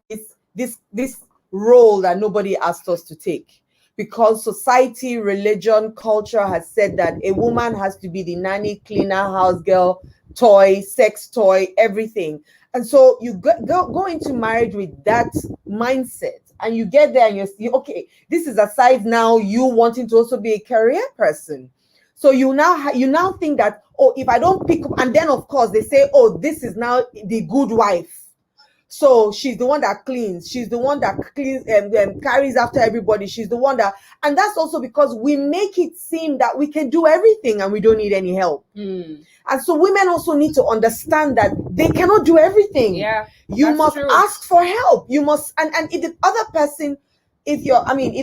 this role that nobody asked us to take, because society, religion, culture has said that a woman has to be the nanny, cleaner, house girl, toy, sex toy, everything. And so you go into marriage with that mindset, and you get there and you're okay. This is aside now you wanting to also be a career person. So you now think that, oh, if I don't pick up, and then of course they say, oh, this is now the good wife. So she's the one that cleans. She's the one that cleans and carries after everybody. She's the one that, and that's also because we make it seem that we can do everything and we don't need any help. And so women also need to understand that they cannot do everything. Yeah, you must ask for help. You must, and if the other person, if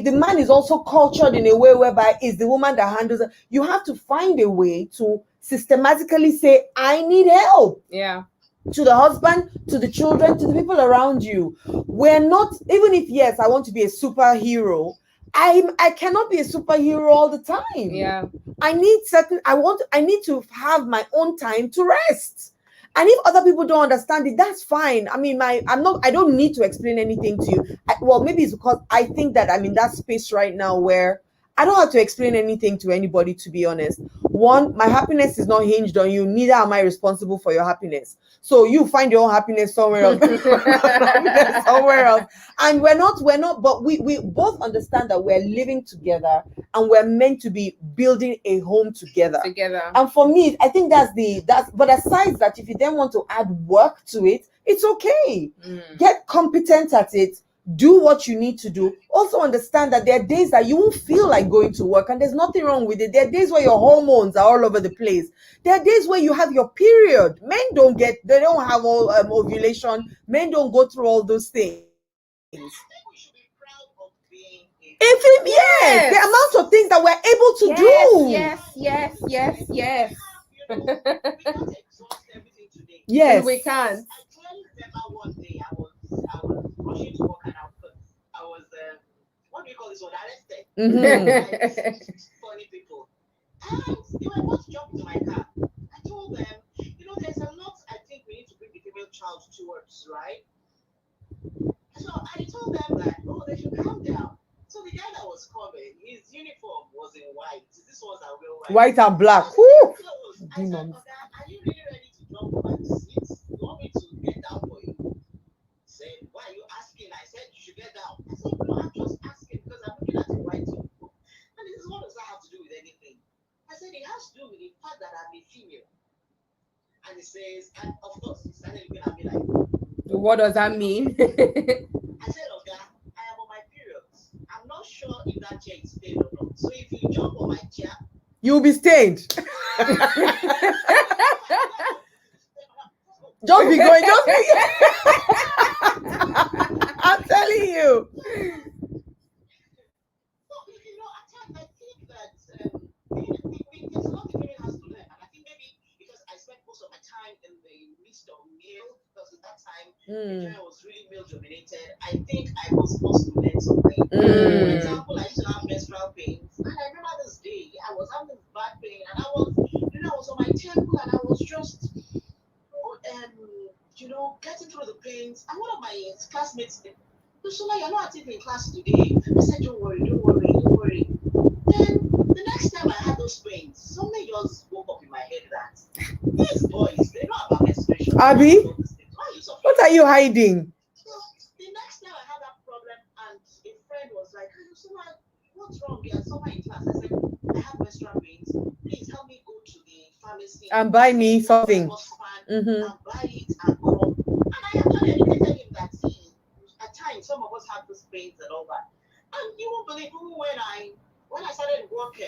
the man is also cultured in a way whereby it's the woman that handles it, you have to find a way to systematically say, I need help. Yeah. To the husband, to the children, to the people around you. We're not, even if, yes, I want to be a superhero, I cannot be a superhero all the time. Yeah. I need to have my own time to rest. And if other people don't understand it, that's fine. I mean, I don't need to explain anything to you. Well, maybe it's because I think that I'm in that space right now where I don't have to explain anything to anybody, to be honest. One, my happiness is not hinged on you. Neither am I responsible for your happiness. So you find your own happiness somewhere else. Somewhere else. And we're not, but we both understand that we're living together and we're meant to be building a home together. And for me, I think but aside that, if you then want to add work to it, it's okay. Get competent at it. Do what you need to do. Also understand that there are days that you won't feel like going to work, and there's nothing wrong with it. There are days where your hormones are all over the place. There are days where you have your period. Men don't have all ovulation. Men don't go through all those things. We should be proud of being the amount of things that we're able to do. Yes. we cannot exhaust everything today. Yes. And we can't. I clearly remember one day I was rushing to work, and I was what do you call this one? Arrested. Like, funny people. And they were about to jump into my car. I told them, there's a lot I think we need to bring the female child towards, right? So I told them that, they should calm down. So the guy that was coming, his uniform was in white. This ones are real white. White and black. I said, Demons. are you really ready to jump on my seat? You want me to get down for you? He said, why are you asking? I said, you should get down. I said, no, I'm just asking because I'm looking at the white uniform. And this is what does that have to do with anything? I said, it has to do with the fact that I'm a female. And he says, and of course, he started looking at me like, what does that mean? I said, okay, I am on my periods. I'm not sure if that chair is stained or not. So if you jump on my chair, You'll be stained. Just be going, just be. I'm telling you. So, at times I think that there's a lot the women has to learn. And I think maybe because I spent most of my time in the midst of male, because at that time, Nigeria was really male dominated. I think I was supposed to learn something. For example, I used to have menstrual pains. And I remember this day, I was having this bad pain. And I was on my table and I was just, getting through the pains. And one of my classmates said, Lusola, you're not active in class today. I said, don't worry. Then the next time I had those pains, something just woke up in my head that these boys, they know about menstruation. Abby, what are you hiding? So the next time I had that problem, and a friend was like, hey, Lusola, what's wrong? You're somewhere in class. I said, I have menstrual pains. Please help me go to the pharmacy and buy me something. And buy it and come. And I actually educated him that, see, at times some of us have those pains and all that. And you won't believe when I started working,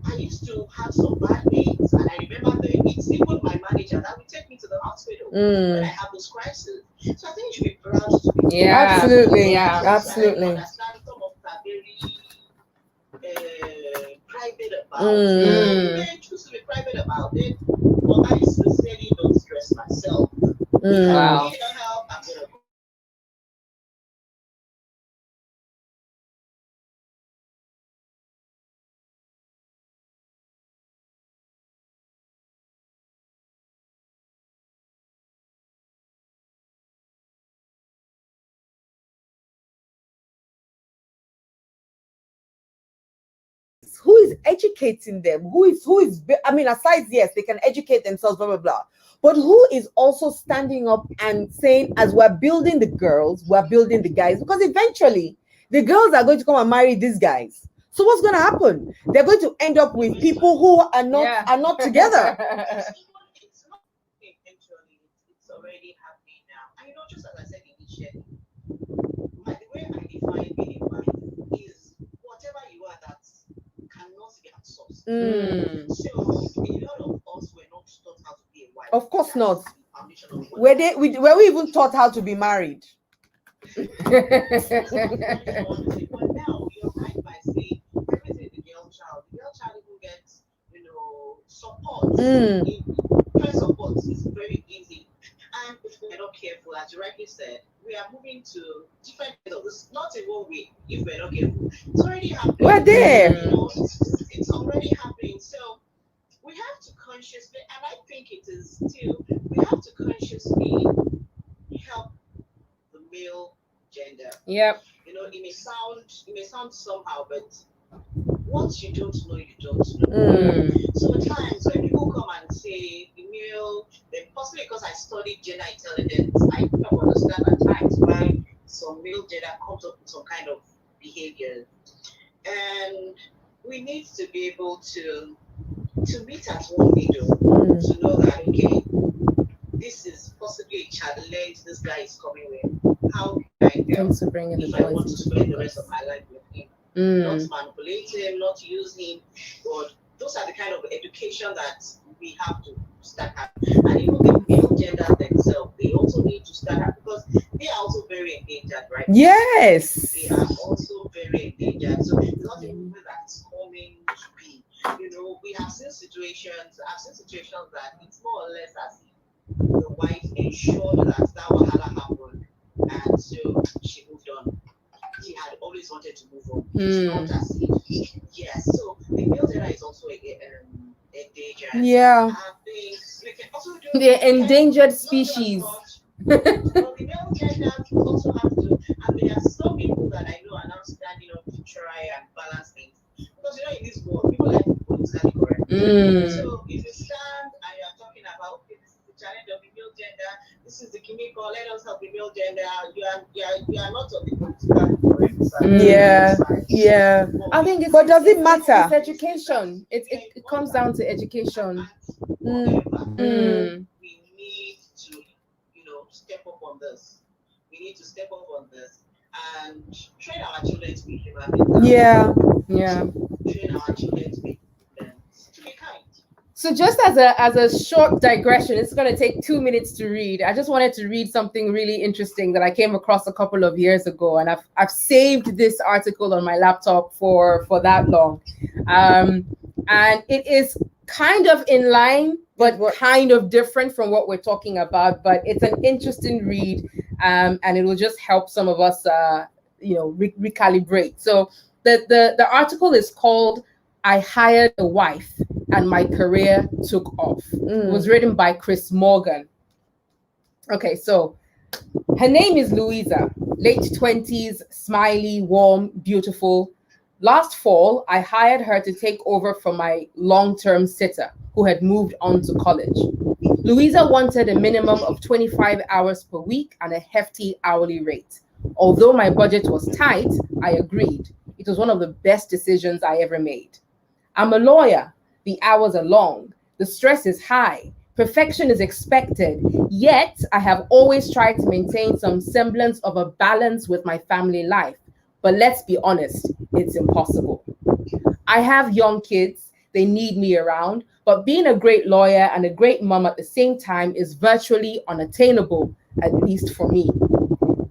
I used to have some bad pains, and I remember it's even my manager that would take me to the hospital when I have those crises. So I think you should be proud to be absolutely, absolutely. I understand some of that very private about it. I choose to be private about it, but I sincerely don't stress myself. Wow. If I need help, I'm gonna go. Who is educating them? Who is I mean, aside, yes, they can educate themselves, blah blah blah, but who is also standing up and saying, as we're building the girls, we're building the guys? Because eventually the girls are going to come and marry these guys. So what's going to happen? They're going to end up with people who are not together. It's not eventually, it's already happening now. And just as I said initially, the way I define being a wife is whatever you are that cannot be outsourced. So a lot of us were not taught how to be a wife. Of course not. Were we even taught how to be married? But now you're right by saying everything the girl child even gets, support. First support is very easy. And if we're not careful, as you rightly said, we are moving to different levels. Not in one way, if we're not careful. It's already happening. We're there. It's already happening. So we have to consciously, and I think it is still, we have to consciously help the male gender. Yep. It may sound somehow, but once you don't know, you don't know. So at times when people come and say the male, then possibly because I studied gender intelligence, I don't understand at times why some male gender comes up with some kind of behavior. And we need to be able to meet at one middle, to know that, okay, this is possibly a challenge this guy is coming with. How can I help if I want to spend the rest of my life with him? Not manipulate him, not use him, but those are the kind of education that we have to start having. And even the male gender themselves, they also need to start having, because they are also very endangered, right? Yes. They are also very endangered. So it's not a movement that's coming to be. We have seen situations, that it's more or less as if the wife ensured that wahala happened, and so she moved on. She had always wanted to move on. It's not as if, yes. So the male gender is also endangered. Yeah. I think we can also do the endangered species. But the male gender also have to, and there are some people that I know are now standing up to try and balance things. Because in this world, people like politically correct. So if you stand and you are talking about, okay, this is the challenge of the male gender, this is the chemical, let us help the male gender, you are not on the political correct Yeah. I think it's, But does it matter? It's education. It comes down to education. We need to, step up on this. We need to step up on this and train our children to be human beings. Yeah. Train our children to be kind. So just as a short digression, it's going to take 2 minutes to read. I just wanted to read something really interesting that I came across a couple of years ago, and I've saved this article on my laptop for that long, and it is kind of in line, but kind of different from what we're talking about. But it's an interesting read, and it will just help some of us, recalibrate. So the article is called "I Hired a Wife and My Career Took Off." It was written by Chris Morgan. Okay, so her name is Louisa, late 20s, smiley, warm, beautiful. Last fall, I hired her to take over from my long-term sitter who had moved on to college. Louisa wanted a minimum of 25 hours per week and a hefty hourly rate. Although my budget was tight, I agreed. It was one of the best decisions I ever made. I'm a lawyer. The hours are long. The stress is high. Perfection is expected. Yet, I have always tried to maintain some semblance of a balance with my family life. But let's be honest, it's impossible. I have young kids. They need me around. But being a great lawyer and a great mom at the same time is virtually unattainable, at least for me.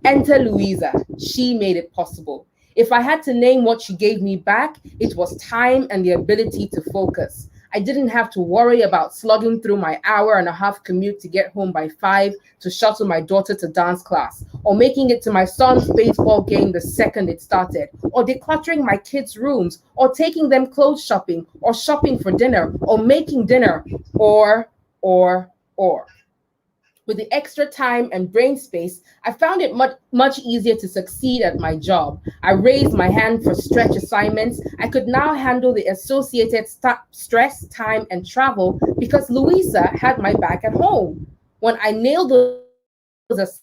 Enter Louisa. She made it possible. If I had to name what she gave me back, it was time and the ability to focus. I didn't have to worry about slugging through my hour-and-a-half commute to get home by 5 to shuttle my daughter to dance class, or making it to my son's baseball game the second it started, or decluttering my kids' rooms, or taking them clothes shopping, or shopping for dinner, or making dinner, or. With the extra time and brain space, I found it much easier to succeed at my job. I raised my hand for stretch assignments. I could now handle the associated stress, time, and travel because Louisa had my back at home. When I nailed those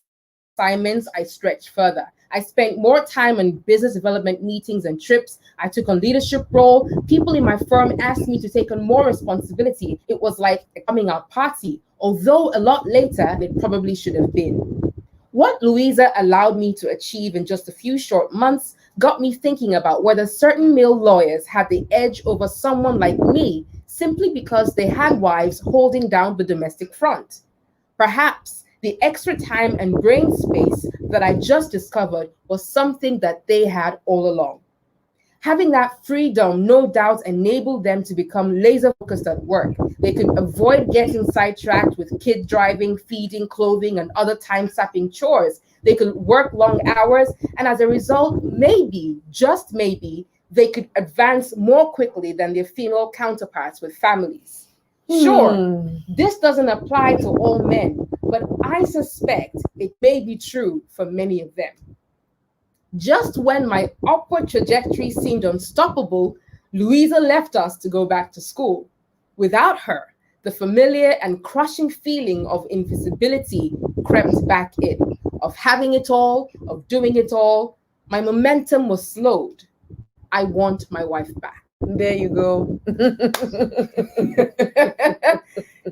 assignments, I stretched further. I spent more time on business development meetings and trips. I took on leadership role. People in my firm asked me to take on more responsibility. It was like a coming out party, although a lot later than it probably should have been. What Louisa allowed me to achieve in just a few short months got me thinking about whether certain male lawyers had the edge over someone like me simply because they had wives holding down the domestic front. Perhaps the extra time and brain space that I just discovered was something that they had all along. Having that freedom no doubt enabled them to become laser focused at work. They could avoid getting sidetracked with kid driving, feeding, clothing, and other time-sapping chores. They could work long hours, and as a result, maybe, just maybe, they could advance more quickly than their female counterparts with families. Sure, this doesn't apply to all men, but I suspect it may be true for many of them. Just when my upward trajectory seemed unstoppable, Louisa left us to go back to school. Without her, the familiar and crushing feeling of invisibility crept back in, of having it all, of doing it all. My momentum was slowed. I want my wife back. There you go.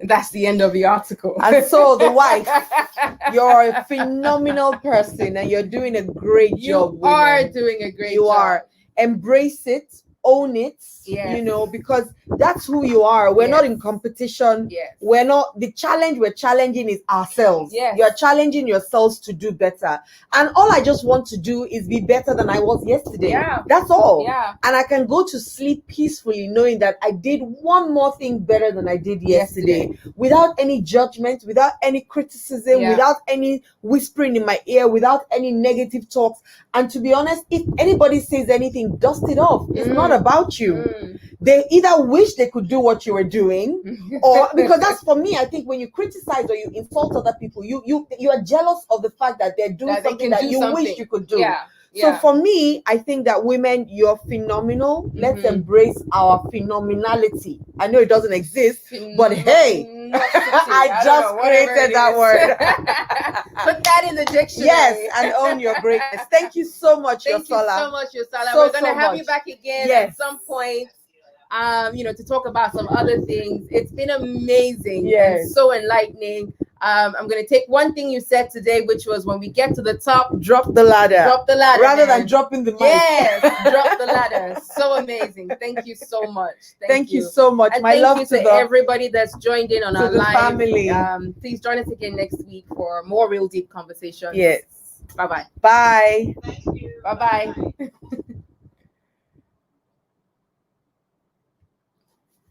That's the end of the article. And so the wife, you're a phenomenal person and you're doing a great job. You are doing a great job. You are. Embrace it, own it, because that's who you are. We're not in competition. Yes. We're not, the challenge we're challenging is ourselves. Yes. You're challenging yourselves to do better. And all I just want to do is be better than I was yesterday. Yeah. That's all. Yeah. And I can go to sleep peacefully knowing that I did one more thing better than I did yesterday. Without any judgment, without any criticism, without any whispering in my ear, without any negative talks. And to be honest, if anybody says anything, dust it off. It's not about you. They either wish they could do what you were doing, or because that's for me. I think when you criticize or you insult other people, you are jealous of the fact that they're doing something that you wish you could do. Yeah. So for me, I think that women, you're phenomenal. Let's embrace our phenomenality. I know it doesn't exist, but hey, curiosity. I don't just know, whatever created it that is. word. Put that in the dictionary. Yes, and own your greatness. Thank you so much, Thank you Yosola. so much, Yosola. So, We're gonna so have you much. back again Yes. at some point. To talk about some other things. It's been amazing Yes. and so enlightening. I'm gonna take one thing you said today, which was when we get to the top, Drop the ladder. drop the ladder. Rather man. than dropping the mic. Yes, drop the ladder. So amazing. Thank you so much. Thank you so much. And My thank love you to to the everybody that's joined in on to our the live. family. Please join us again next week for more real deep conversations. Yes. Bye-bye. Bye. Thank you. Bye-bye.